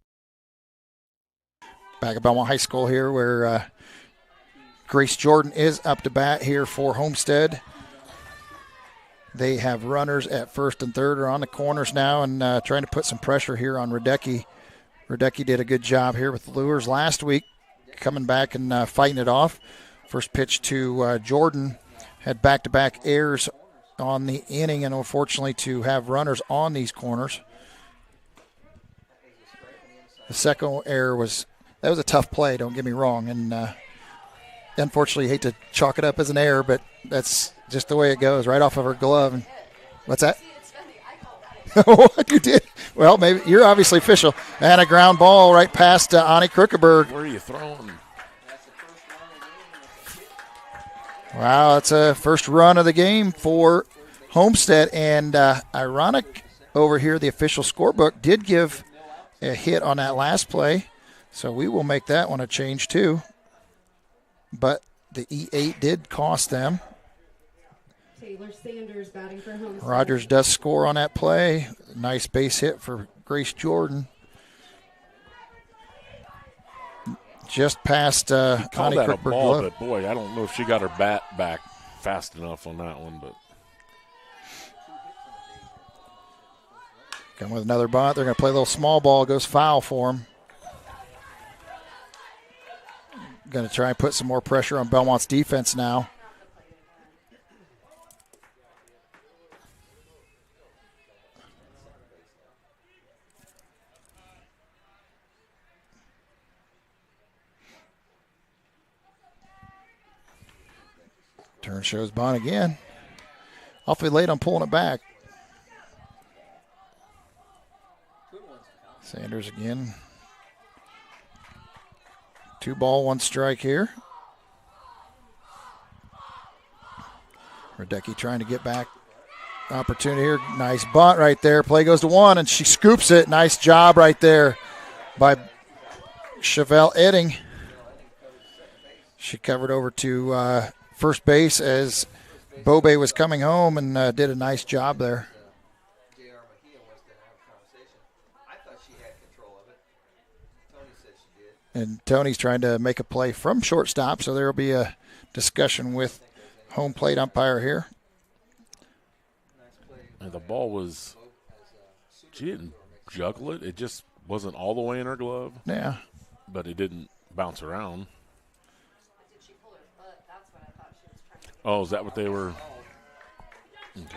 Back at Bellmont High School here where Grace Jordan is up to bat here for Homestead. They have runners at first and third, are on the corners now and trying to put some pressure here on Radecki. Radecki did a good job here with the Lures last week, coming back and fighting it off. First pitch to Jordan, had back-to-back errors on the inning, and unfortunately to have runners on these corners. The second error was a tough play, don't get me wrong, and unfortunately hate to chalk it up as an error, but that's just the way it goes, right off of her glove. And what's that? What you did? Well, maybe you're obviously official. And a ground ball right past Ani Krukeberg. Where are you throwing? Wow, that's a first run of the game for Homestead. And ironic over here, the official scorebook did give a hit on that last play. So we will make that one a change too. But the E8 did cost them. Taylor Sanders batting for Homestead. Rogers does score on that play. Nice base hit for Grace Jordan. Just past Called Connie that a Kirkberg ball, glove. but boy, I don't know if she got her bat back fast enough on that one. But come with another bunt. They're going to play a little small ball. Goes foul for them. Going to try and put some more pressure on Belmont's defense now. Turn shows bunt again. Awfully late on pulling it back. Sanders again. 2 ball, 1 strike here. Radecki trying to get back. Opportunity here. Nice bunt right there. Play goes to 1, and she scoops it. Nice job right there by Chevelle Edding. She covered over to first base as Bobe was coming home and did a nice job there. And Tony's trying to make a play from shortstop, so there will be a discussion with home plate umpire here. and the ball was, she didn't juggle it. It just wasn't all the way in her glove. Yeah. But it didn't bounce around. Oh, is that what they were? Okay.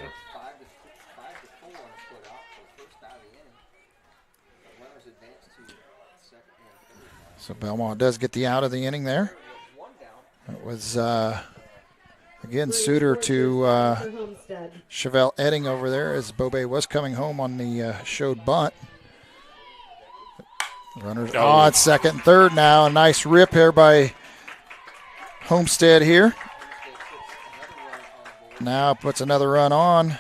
So Belmont does get the out of the inning there. It was, again, suitor to Chevelle Edding over there as Bobe was coming home on the showed bunt. Runners on second and third now. A nice rip here by Homestead here. Now puts another run on.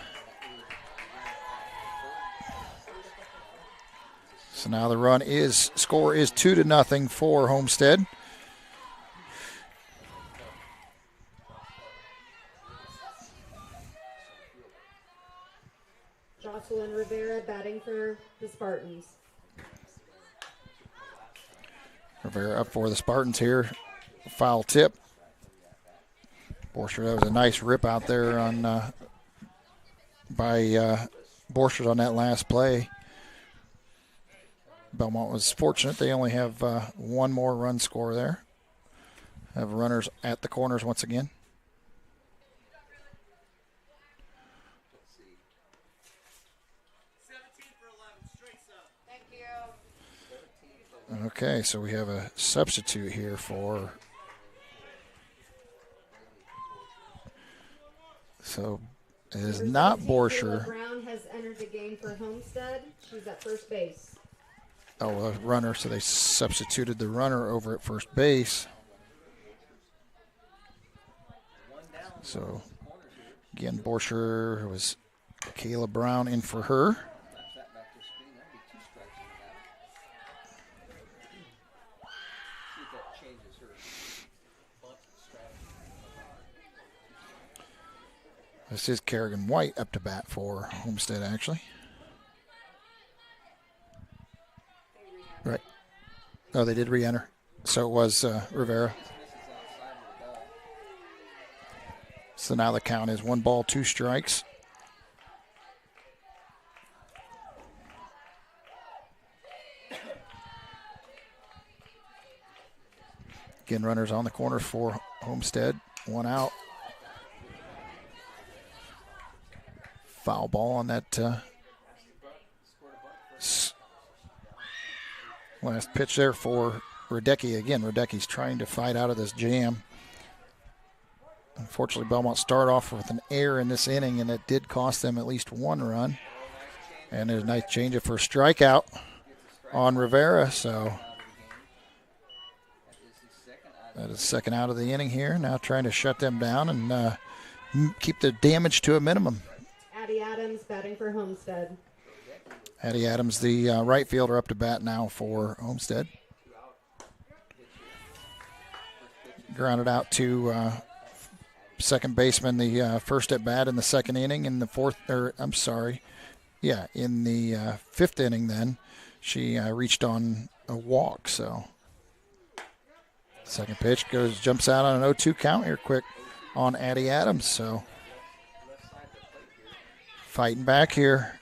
So now the score is 2-0 for Homestead. Jocelyn Rivera batting for the Spartans. Rivera up for the Spartans here. Foul tip. Borchert, that was a nice rip out there on by Borchert on that last play. Belmont was fortunate. They only have one more run score there. Have runners at the corners once again. Okay, so we have a substitute here for. So it is not Borchert. Brown has entered the game for Homestead. She's at first base. Oh, a runner, so they substituted the runner over at first base. So, again, Borchert was Kayla Brown in for her. This is Kerrigan White up to bat for Homestead, actually. Right. Oh, they did re-enter. So it was Rivera. So now the count is 1 ball, 2 strikes. Again, runners on the corner for Homestead. 1 out. Foul ball on that last pitch there for Radecki. Again, Radecki's trying to fight out of this jam. Unfortunately, Bellmont started off with an error in this inning, and it did cost them at least one run. And there's a nice change for a strikeout on Rivera. So that is second out of the inning here. Now trying to shut them down and keep the damage to a minimum. Addie Adams batting for Homestead. Addie Adams, the right fielder, up to bat now for Homestead. Grounded out to second baseman, the first at bat in the second inning. In the in the fifth inning, then she reached on a walk. So second pitch jumps out on an 0-2 count here quick on Addie Adams. So fighting back here.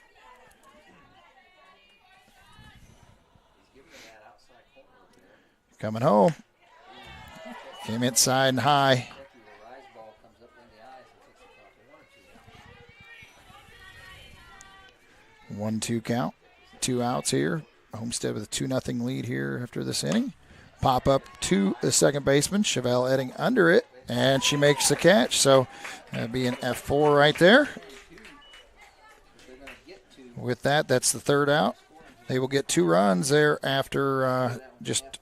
Coming home. Came inside and high. 1-2 count. 2 outs here. Homestead with a 2-0 lead here after this inning. Pop up to the second baseman. Chevelle Edding under it, and she makes the catch. So that'd be an F4 right there. With that, that's the third out. They will get 2 runs there after just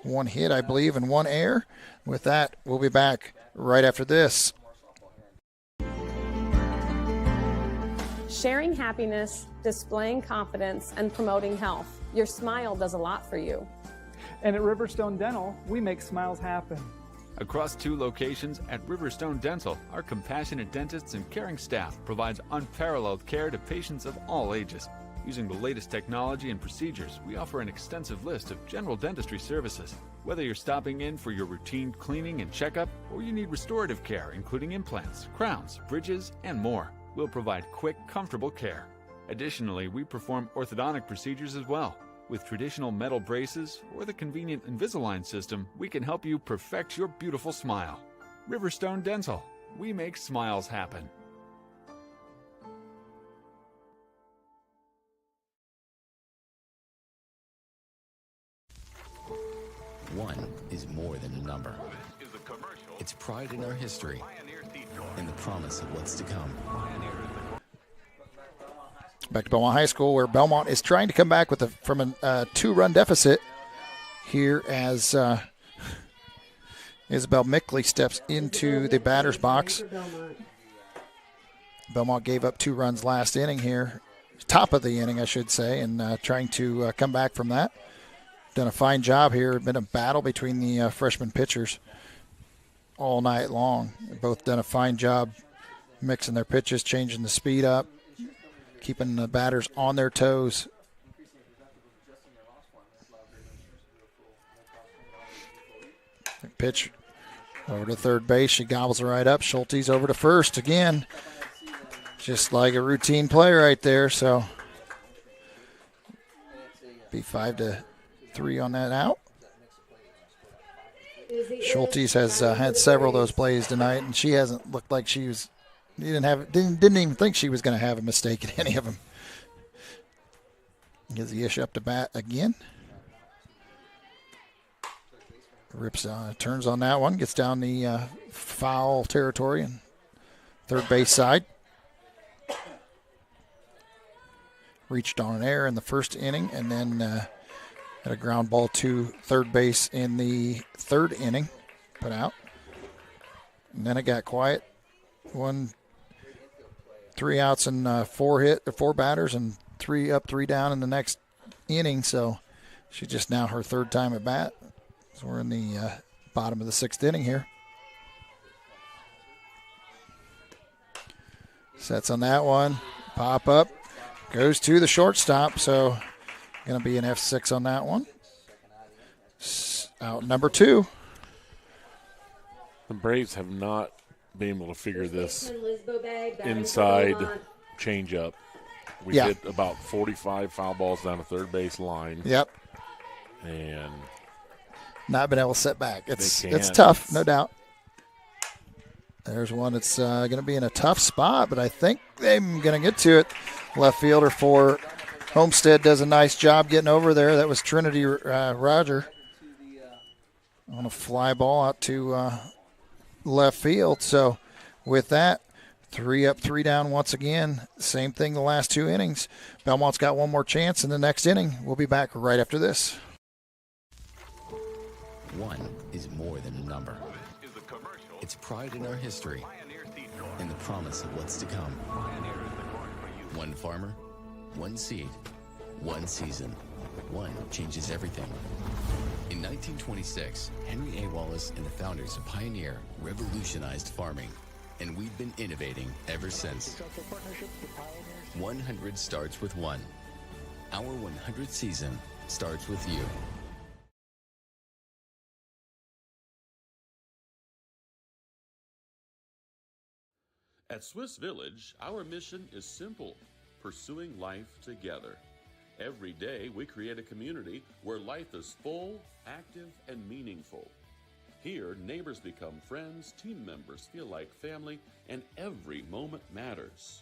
1 hit, I believe, and 1 error. With that, we'll be back right after this. Sharing happiness, displaying confidence, and promoting health. Your smile does a lot for you. And at Riverstone Dental, we make smiles happen. Across 2 locations at Riverstone Dental, our compassionate dentists and caring staff provides unparalleled care to patients of all ages. Using the latest technology and procedures, we offer an extensive list of general dentistry services. Whether you're stopping in for your routine cleaning and checkup, or you need restorative care, including implants, crowns, bridges, and more, we'll provide quick, comfortable care. Additionally, we perform orthodontic procedures as well. With traditional metal braces or the convenient Invisalign system, we can help you perfect your beautiful smile. Riverstone Dental. We make smiles happen. One is more than a number. It's pride in our history and the promise of what's to come. Back to Bellmont High School, where Bellmont is trying to come back from a 2-run deficit here as Isabel Mickley steps into the batter's box. Bellmont gave up 2 runs last inning here, top of the inning, I should say, and trying to come back from that. Done a fine job here. Been a battle between the freshman pitchers all night long. They've both done a fine job mixing their pitches, changing the speed up, keeping the batters on their toes. Pitch over to third base. She gobbles it right up. Schultes over to first again. Just like a routine play right there. So be 5-3 on that out. Schultes has had several of those plays tonight, and she hasn't looked like she was. Didn't even think she was going to have a mistake in any of them. Gives the ish up to bat again. Rips turns on that one, gets down the foul territory and third base side. Reached on an error in the first inning, and then had a ground ball to third base in the third inning, put out. And then it got quiet. 3 outs and 4 batters, and 3 up, 3 down in the next inning. So she's just now her third time at bat. So we're in the bottom of the 6th inning here. Sets on that one. Pop up. Goes to the shortstop. So going to be an F6 on that one. Out number 2. The Braves have not been able to figure this inside changeup. We hit about 45 foul balls down the third base line. Yep. And not been able to set back. It's tough, no doubt. There's one that's going to be in a tough spot, but I think they're going to get to it. Left fielder for Homestead does a nice job getting over there. That was Trinity Roger on a fly ball out to left field. So with that, 3 up, 3 down once again. Same thing the last 2 innings. Belmont's got one more chance in the next inning. We'll be back right after this. 1 is more than a number. It's pride in our history and the promise of what's to come. 1 farmer, 1 seed, 1 season. 1 changes everything. In 1926, Henry A. Wallace and the founders of Pioneer revolutionized farming, and we've been innovating ever since. 100 starts with 1. Our 100th season starts with you. At Swiss Village, our mission is simple: pursuing life together. Every day, we create a community where life is full, active, and meaningful. Here, neighbors become friends, team members feel like family, and every moment matters.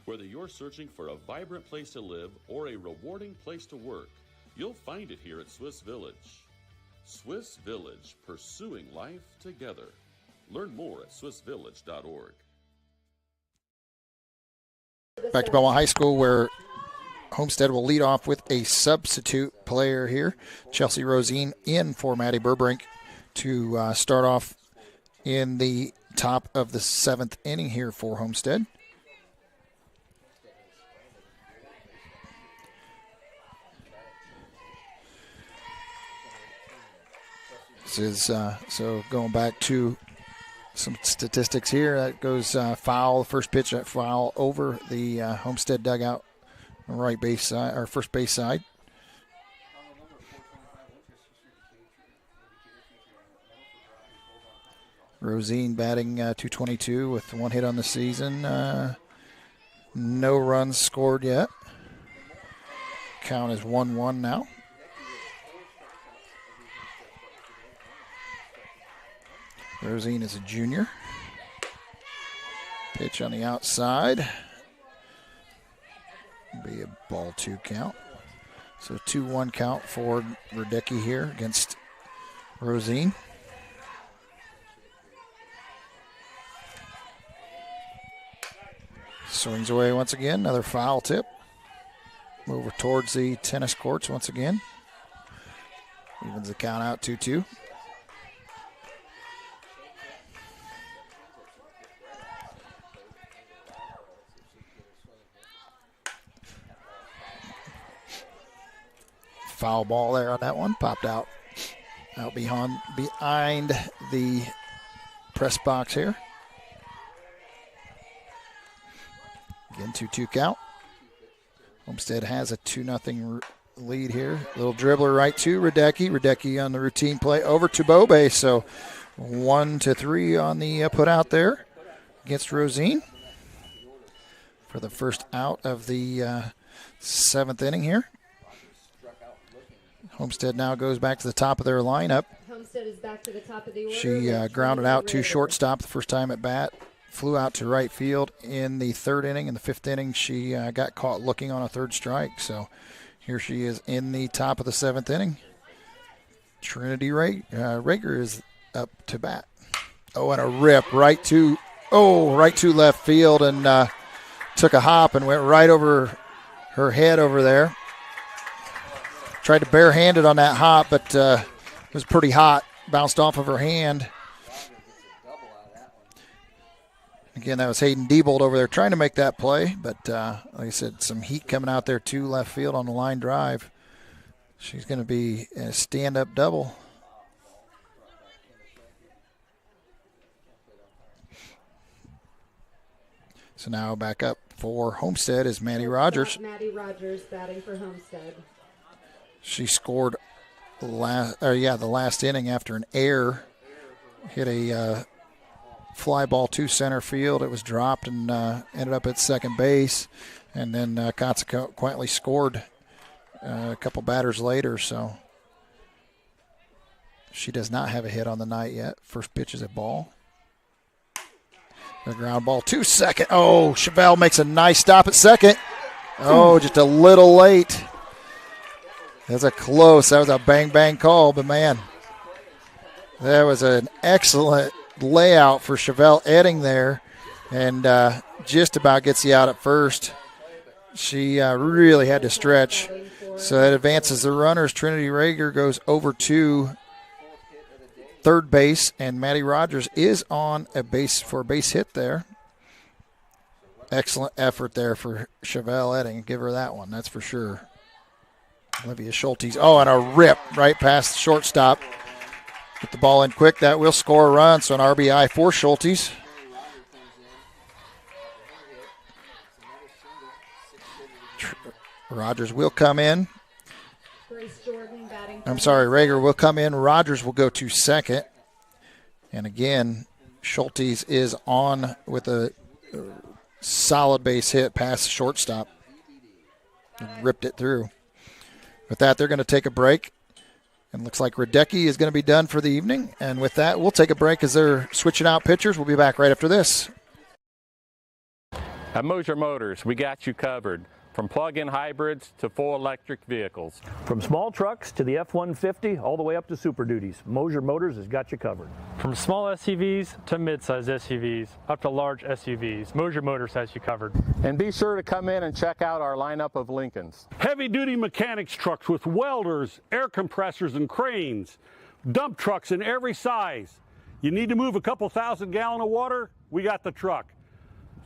Whether you're searching for a vibrant place to live or a rewarding place to work, you'll find it here at Swiss Village. Swiss Village, pursuing life together. Learn more at swissvillage.org. Back to Bellmont High School, where Homestead will lead off with a substitute player here. Chelsea Rosine in for Maddie Burbrink to start off in the top of the 7th inning here for Homestead. This is so going back to some statistics here. That goes foul. First pitch at foul over the Homestead dugout, right base side or first base side. Rosine batting .222 with 1 hit on the season. No runs scored yet. Count is 1-1 now. Rosine is a junior. Pitch on the outside. Be a ball 2 count. So 2-1 count for Radecki here against Rosine. Swings away once again. Another foul tip. Over towards the tennis courts once again. Evens the count out 2-2. Foul ball there on that one. Popped out behind the press box here. Again, 2-2 count. Homestead has a 2-0 lead here. Little dribbler right to Radecki. Radecki on the routine play over to Bobe. So 1-3 on the put out there against Rosine for the first out of the 7th inning here. Homestead now goes back to the top of their lineup. Homestead is back to the top of the order. She grounded out to shortstop the first time at bat. Flew out to right field in the 3rd inning. In the 5th inning, she got caught looking on a 3rd strike. So here she is in the top of the 7th inning. Trinity Rager is up to bat. Oh, and a rip right to left field, and took a hop and went right over her head over there. Tried to barehand it on that hop, but it was pretty hot. Bounced off of her hand. Again, that was Hayden Diebold over there trying to make that play, but like I said, some heat coming out there to left field on the line drive. She's going to be a stand-up double. So now back up for Homestead is Maddie Rogers. Maddie Rogers batting for Homestead. She scored the last inning after an error. Hit a fly ball to center field. It was dropped and ended up at second base, and then consequently scored a couple batters later. So she does not have a hit on the night yet. First pitch is a ball. The ground ball to second. Oh, Chevelle makes a nice stop at second. Oh, just a little late. That was a bang-bang call, but man, that was an excellent layout for Chevelle Edding there, and just about gets you out at first. She really had to stretch. So that advances the runners. Trinity Rager goes over to third base, and Maddie Rogers is on a base for a base hit there. Excellent effort there for Chevelle Edding. Give her that one, that's for sure. Olivia Schultes. Oh, and a rip right past the shortstop. Get the ball in quick. That will score a run, so an RBI for Schultes. Rogers will come in. I'm sorry, Rager will come in. Rogers will go to second. And again, Schultes is on with a solid base hit past the shortstop. Ripped it through. With that, they're going to take a break. And looks like Radecki is going to be done for the evening. And with that, we'll take a break as they're switching out pitchers. We'll be back right after this. At Mosier Motors, we got you covered. From plug-in hybrids to full electric vehicles. From small trucks to the F-150, all the way up to Super Duties, Mosier Motors has got you covered. From small SUVs to mid-size SUVs, up to large SUVs, Mosier Motors has you covered. And be sure to come in and check out our lineup of Lincolns. Heavy-duty mechanics trucks with welders, air compressors, and cranes. Dump trucks in every size. You need to move a couple thousand gallons of water? We got the truck.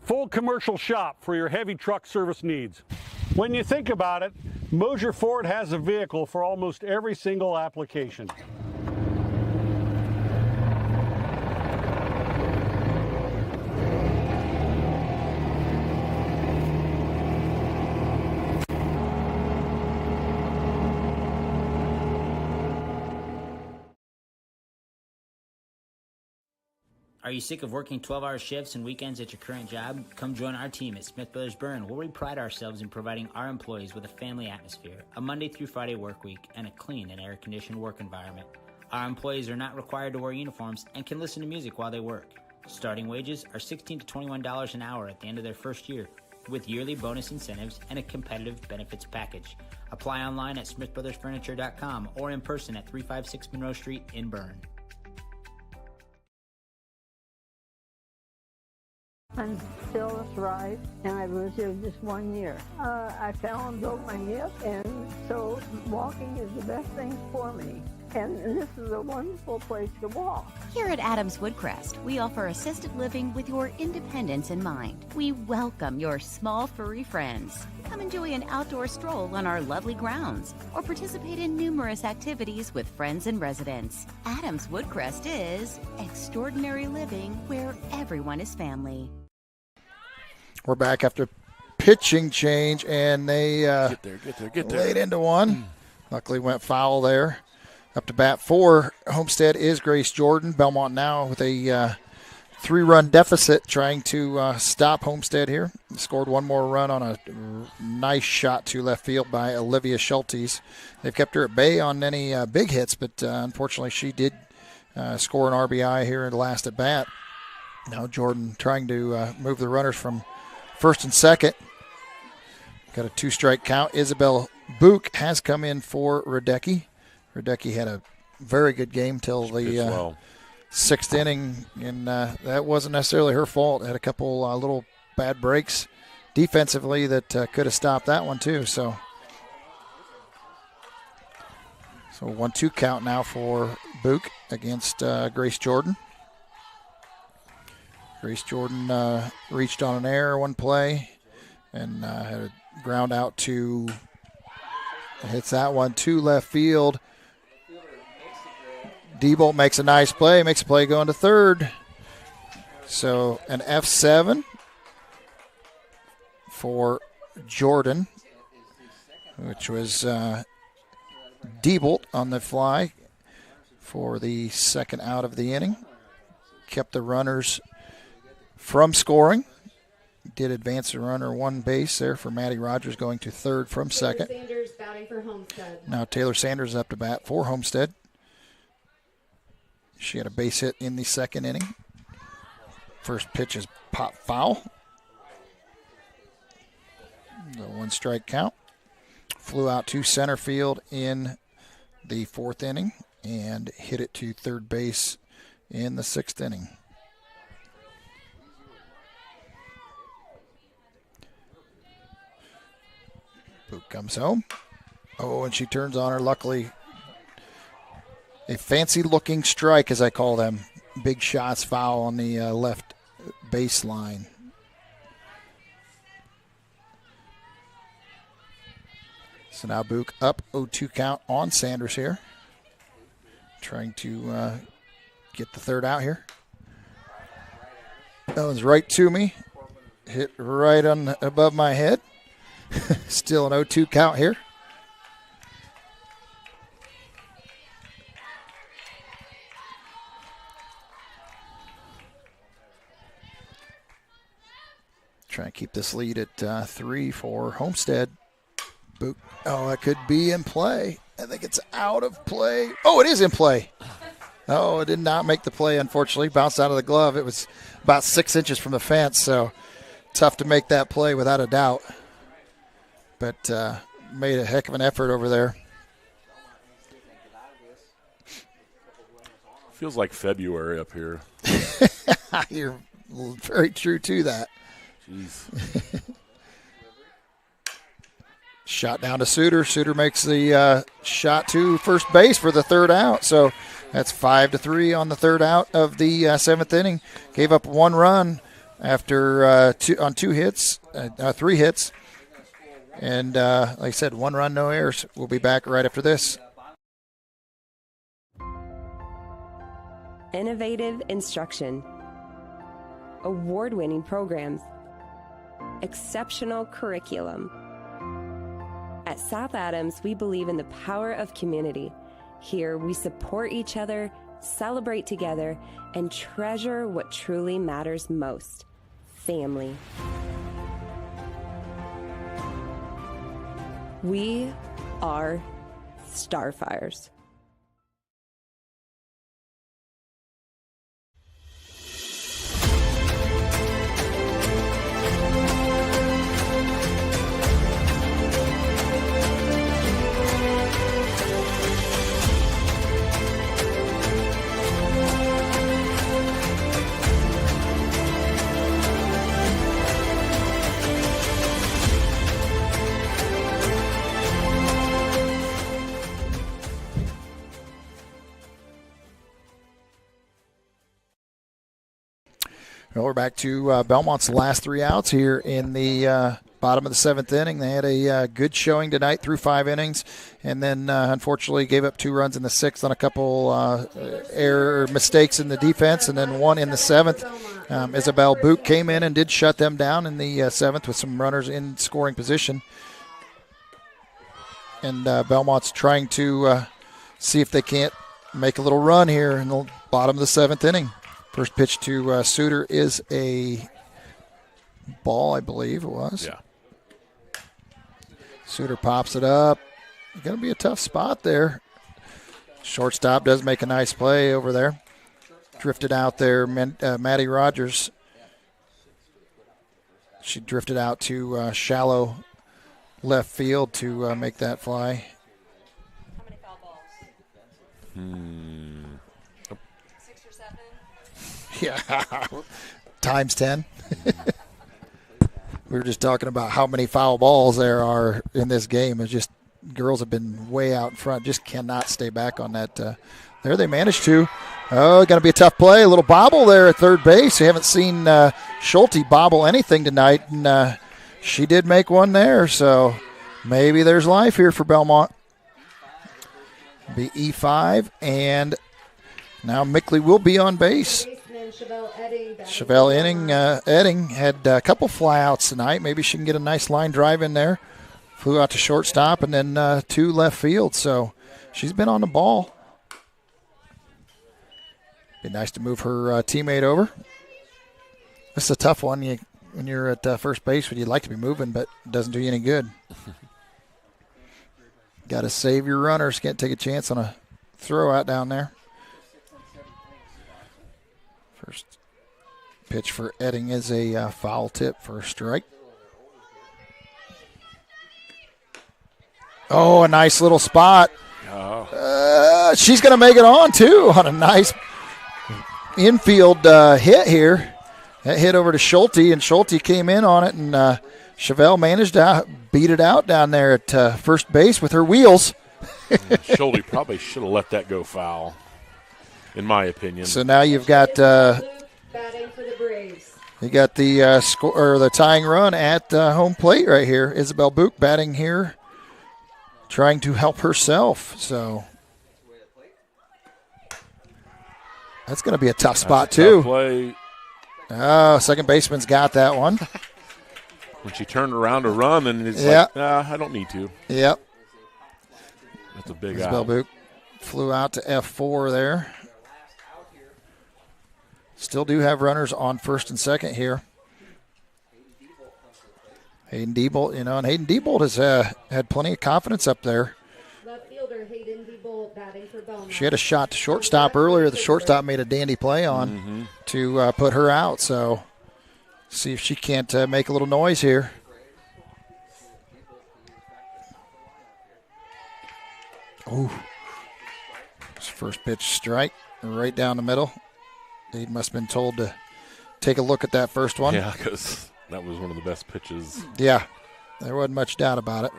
Full commercial shop for your heavy truck service needs. When you think about it, Mosier Ford has a vehicle for almost every single application. Are you sick of working 12-hour shifts and weekends at your current job? Come join our team at Smith Brothers Berne, where we pride ourselves in providing our employees with a family atmosphere, a Monday through Friday work week, and a clean and air-conditioned work environment. Our employees are not required to wear uniforms and can listen to music while they work. Starting wages are $16 to $21 an hour at the end of their first year, with yearly bonus incentives and a competitive benefits package. Apply online at smithbrothersfurniture.com or in person at 356 Monroe Street in Berne. I'm Phyllis Rice, and I've lived here just 1 year. I fell and broke my hip, and so walking is the best thing for me. And this is a wonderful place to walk. Here at Adams Woodcrest, we offer assisted living with your independence in mind. We welcome your small furry friends. Come enjoy an outdoor stroll on our lovely grounds or participate in numerous activities with friends and residents. Adams Woodcrest is extraordinary living where everyone is family. We're back after pitching change, and they get there. Laid into one. Luckily went foul there. Up to bat for Homestead is Grace Jordan. Bellmont now with a 3-run deficit, trying to stop Homestead here. Scored one more run on a nice shot to left field by Olivia Schultes. They've kept her at bay on any big hits, but unfortunately she did score an RBI here in the last at bat. Now Jordan trying to move the runners from first and second. Got a 2-strike count. Isabel Book has come in for Radecki. Radecki had a very good game till the sixth inning, and that wasn't necessarily her fault. Had a couple little bad breaks defensively that could have stopped that one too. So 1-2 count now for Book against Grace Jordan. Grace Jordan reached on an error one play and had a ground out to hits that one to left field. Diebolt makes a nice play, makes a play going to third. So an F7 for Jordan, which was Diebolt on the fly for the second out of the inning. Kept the runners from scoring. Did advance the runner one base there for Maddie Rogers, going to third from second. Taylor Sanders batting for Homestead. Now Taylor Sanders up to bat for Homestead. She had a base hit in the second inning. First pitch is pop foul. The 1-strike count. Flew out to center field in the fourth inning and hit it to third base in the sixth inning. comes home. Oh, and she turns on her. Luckily, a fancy-looking strike, as I call them. Big shots, foul on the left baseline. So now Book up 0-2 count on Sanders here. Trying to get the third out here. That one's right to me. Hit right on above my head. Still an 0-2 count here. Trying to keep this lead at 3 for Homestead. Boot. Oh, that could be in play. I think it's out of play. Oh, it is in play. Oh, it did not make the play, unfortunately. Bounced out of the glove. It was about 6 inches from the fence, so tough to make that play without a doubt. But made a heck of an effort over there. Feels like February up here. You're very true to that. Jeez. Shot down to Suter. Suter makes the shot to first base for the third out. So that's 5-3 on the third out of the seventh inning. Gave up 1 run after 3 hits. And like I said, 1 run, no errors. We'll be back right after this. Innovative instruction, award-winning programs, exceptional curriculum. At South Adams, we believe in the power of community. Here, we support each other, celebrate together, and treasure what truly matters most: family. We are Starfires. Well, we're back to Belmont's last 3 outs here in the bottom of the 7th inning. They had a good showing tonight through 5 innings, and then unfortunately gave up 2 runs in the 6th on a couple error mistakes in the defense, and then 1 in the 7th. Isabel Book came in and did shut them down in the 7th with some runners in scoring position. And Belmont's trying to see if they can't make a little run here in the bottom of the 7th inning. First pitch to Suter is a ball, I believe it was. Yeah. Suter pops it up. Going to be a tough spot there. Shortstop does make a nice play over there. Drifted out there, Maddie Rogers. She drifted out to shallow left field to make that fly. How many foul balls? 6 or 7? Yeah, times 10. We were just talking about how many foul balls there are in this game. It's just girls have been way out in front, just cannot stay back on that. There they managed to. Oh, going to be a tough play. A little bobble there at third base. You haven't seen Schulte bobble anything tonight, and she did make one there. So maybe there's life here for Belmont. Be E5, and now Mickley will be on base. Chevelle Edding had a couple flyouts tonight. Maybe she can get a nice line drive in there. Flew out to shortstop and then 2 left field. So she's been on the ball. Be nice to move her teammate over. This is a tough one. When you're at first base, you'd like to be moving, but it doesn't do you any good. Got to save your runners. Can't take a chance on a throw out down there. First pitch for Edding is a foul tip for a strike. Oh, a nice little spot. Oh. She's going to make it on, too, on a nice infield hit here. That hit over to Schulte, and Schulte came in on it and Chevelle managed to beat it out down there at first base with her wheels. Schulte probably should have let that go foul, in my opinion. So now you've got Batting for the Braves. you got the score or the tying run at home plate right here. Isabel Book batting here, trying to help herself. So that's going to be a tough spot too. Tough play. Oh, second baseman's got that one. When she turned around to run, and it's Yeah. like, nah, I don't need to. Yep. That's a big Isabel out. Book flew out to F4 there. Still do have runners on first and second here. Hayden Diebold, and Hayden Diebold has had plenty of confidence up there. Left fielder Hayden Diebold batting for Bellmont. She had a shot to shortstop earlier. The shortstop made a dandy play on to put her out. So see if she can't make a little noise here. Ooh. First pitch strike right down the middle. He must have been told to take a look at that first one. Yeah, because that was one of the best pitches. Yeah, there wasn't much doubt about it.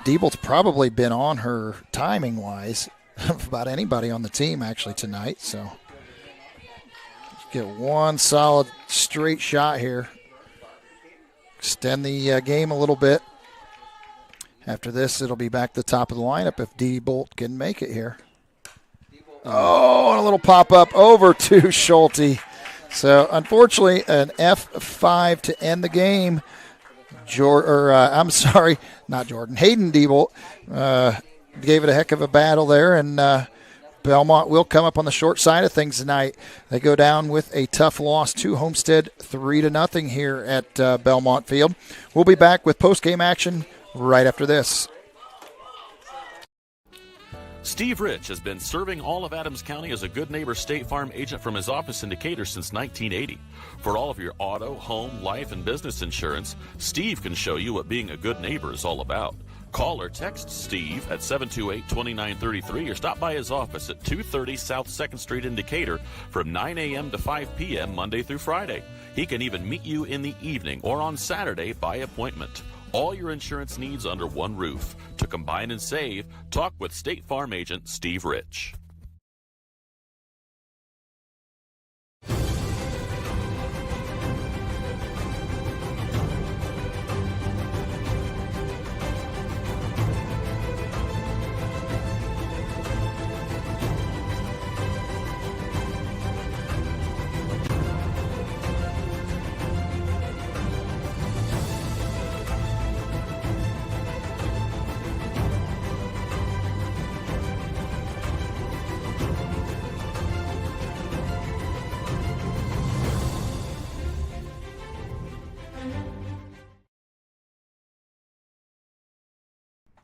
Diebold's probably been on her timing-wise of about anybody on the team actually tonight. So get one solid straight shot here. Extend the game a little bit. After this, it'll be back to the top of the lineup if Diebold can make it here. Oh, and a little pop-up over to Schulte. So, unfortunately, an F5 to end the game. Hayden Diebold gave it a heck of a battle there, and Bellmont will come up on the short side of things tonight. They go down with a tough loss to Homestead, 3-0 here at Bellmont Field. We'll be back with post-game action right after this. Steve Rich has been serving all of Adams County as a Good Neighbor State Farm agent from his office in Decatur since 1980. For all of your auto, home, life, and business insurance, Steve can show you what being a good neighbor is all about. Call or text Steve at 728-2933 or stop by his office at 230 South 2nd Street in Decatur from 9 a.m. to 5 p.m. Monday through Friday. He can even meet you in the evening or on Saturday by appointment. All your insurance needs under one roof. To combine and save, talk with State Farm agent Steve Rich.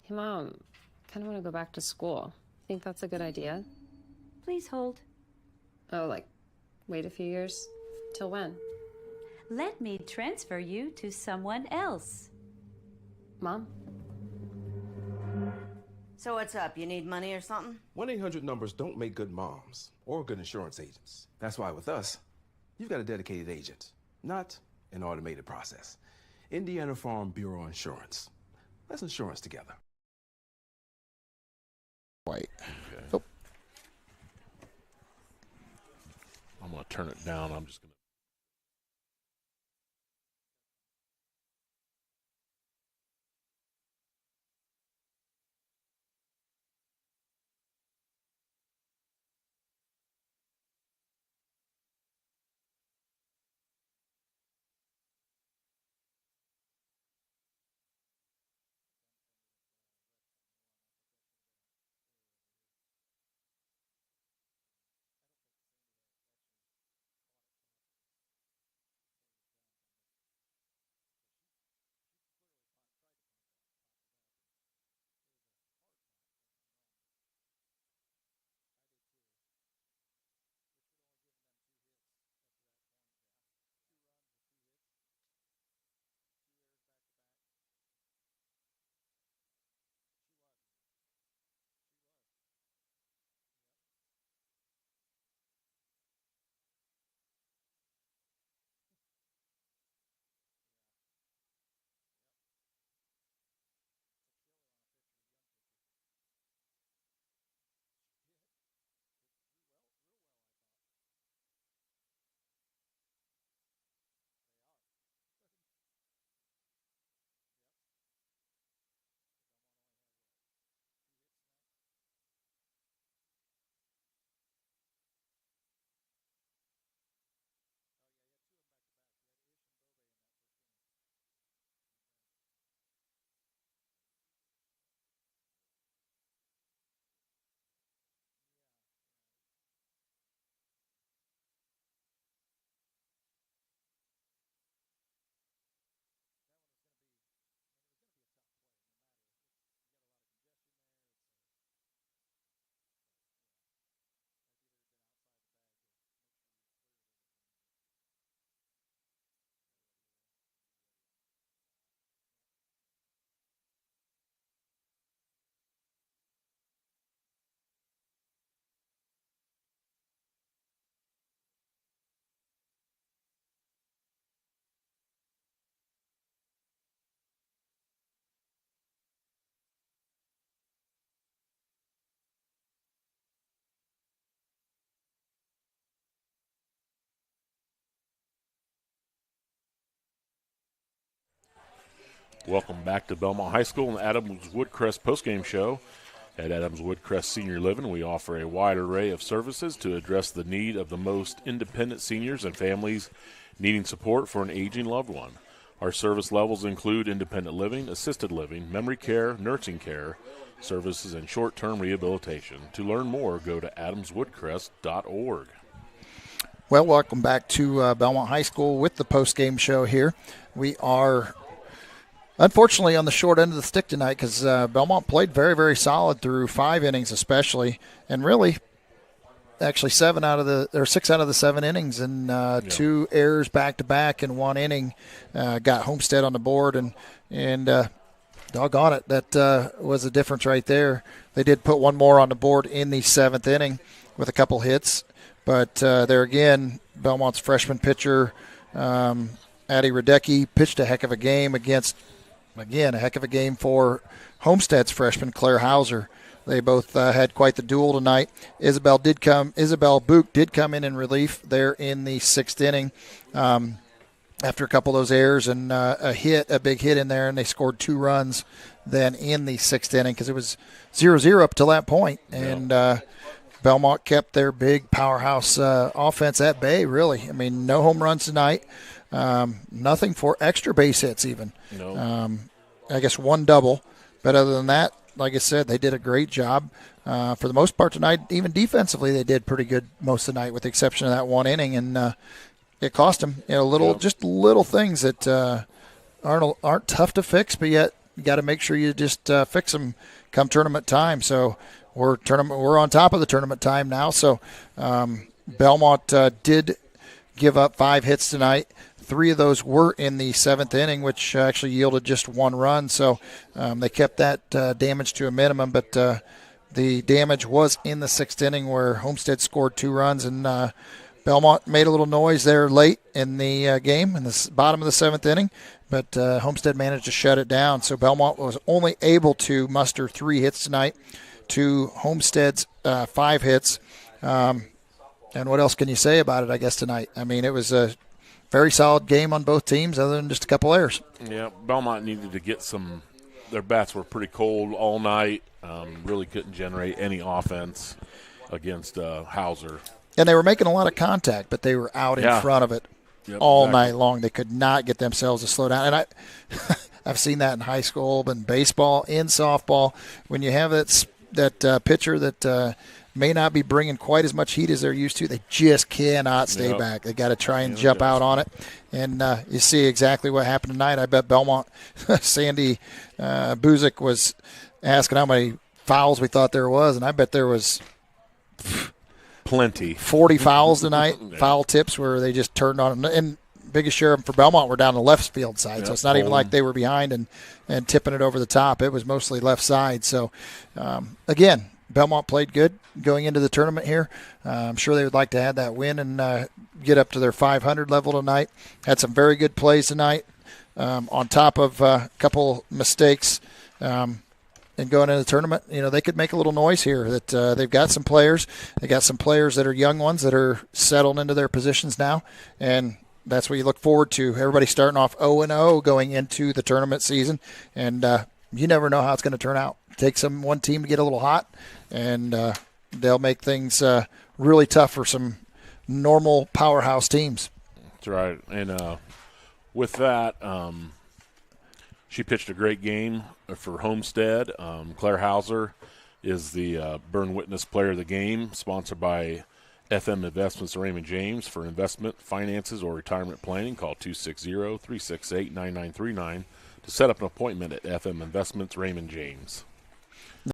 Hey, Mom, kind of want to go back to school. Think that's a good idea? Please hold. Oh, like, wait a few years? Till when? Let me transfer you to someone else. Mom? So what's up? You need money or something? 1-800 numbers don't make good moms or good insurance agents. That's why with us, you've got a dedicated agent, not an automated process. Indiana Farm Bureau Insurance. Let's insurance together. Wait. Okay. Oh. I'm going to turn it down. I'm just going to. Welcome back to Bellmont High School and Adams Woodcrest postgame show. At Adams Woodcrest Senior Living, we offer a wide array of services to address the need of the most independent seniors and families needing support for an aging loved one. Our service levels include independent living, assisted living, memory care, nursing care, services, and short-term rehabilitation. To learn more, go to adamswoodcrest.org. Well, welcome back to Belmont High School with the post-game show here. We are unfortunately on the short end of the stick tonight because Belmont played very, very solid through 5 innings especially, and really actually 6 out of the 7 innings, and 2 errors back-to-back in 1 inning got Homestead on the board, and doggone it, that was the difference right there. They did put 1 more on the board in the 7th inning with a couple hits, but there again, Belmont's freshman pitcher, Addy Radecki, pitched a heck of a game against, again, a heck of a game for Homestead's freshman, Claire Hauser. They both had quite the duel tonight. Isabel Book did come in relief there in the 6th inning after a couple of those errors and a big hit in there, and they scored 2 runs then in the 6th inning because it was 0-0 up till that point. And Belmont kept their big powerhouse offense at bay, really. I mean, no home runs tonight. Nothing for extra base hits even. No. I guess 1 double. But other than that, like I said, they did a great job. For the most part tonight, even defensively, they did pretty good most of the night with the exception of that 1 inning. And it cost them just little things that aren't tough to fix, but yet you got to make sure you just fix them come tournament time. So we're on top of the tournament time now. So Belmont did give up 5 hits tonight. 3 of those were in the 7th inning, which actually yielded just 1 run. So they kept that damage to a minimum. But the damage was in the 6th inning where Homestead scored 2 runs. And Belmont made a little noise there late in the game in the bottom of the 7th inning. But Homestead managed to shut it down. So Belmont was only able to muster 3 hits tonight to Homestead's 5 hits. And what else can you say about it, I guess, tonight? I mean, it was a very solid game on both teams other than just a couple errors. Yeah, Belmont needed to get some – their bats were pretty cold all night, really couldn't generate any offense against Hauser. And they were making a lot of contact, but they were out in front of it all night long. They could not get themselves to slow down. And I've seen that in high school, in baseball, in softball. When you have that pitcher that may not be bringing quite as much heat as they're used to, they just cannot stay back. They got to try and jump out on it. And you see exactly what happened tonight. I bet Belmont, Sandy Buzik was asking how many fouls we thought there was, and I bet there was plenty. 40 fouls tonight, foul tips where they just turned on. And biggest share of them for Belmont were down the left field side, so it's not even like they were behind and tipping it over the top. It was mostly left side. So, again, Belmont played good going into the tournament here. I'm sure they would like to have that win and get up to their 500 level tonight. Had some very good plays tonight on top of a couple mistakes. And going into the tournament, they could make a little noise here. That they've got some players. They got some players that are young ones that are settled into their positions now, and that's what you look forward to. Everybody starting off 0-0 going into the tournament season, and you never know how it's going to turn out. It takes one team to get a little hot, and they'll make things really tough for some normal powerhouse teams. That's right. And with that, she pitched a great game for Homestead. Claire Hauser is the Berne Witness Player of the Game, sponsored by FM Investments Raymond James. For investment, finances, or retirement planning, call 260-368-9939 to set up an appointment at FM Investments Raymond James.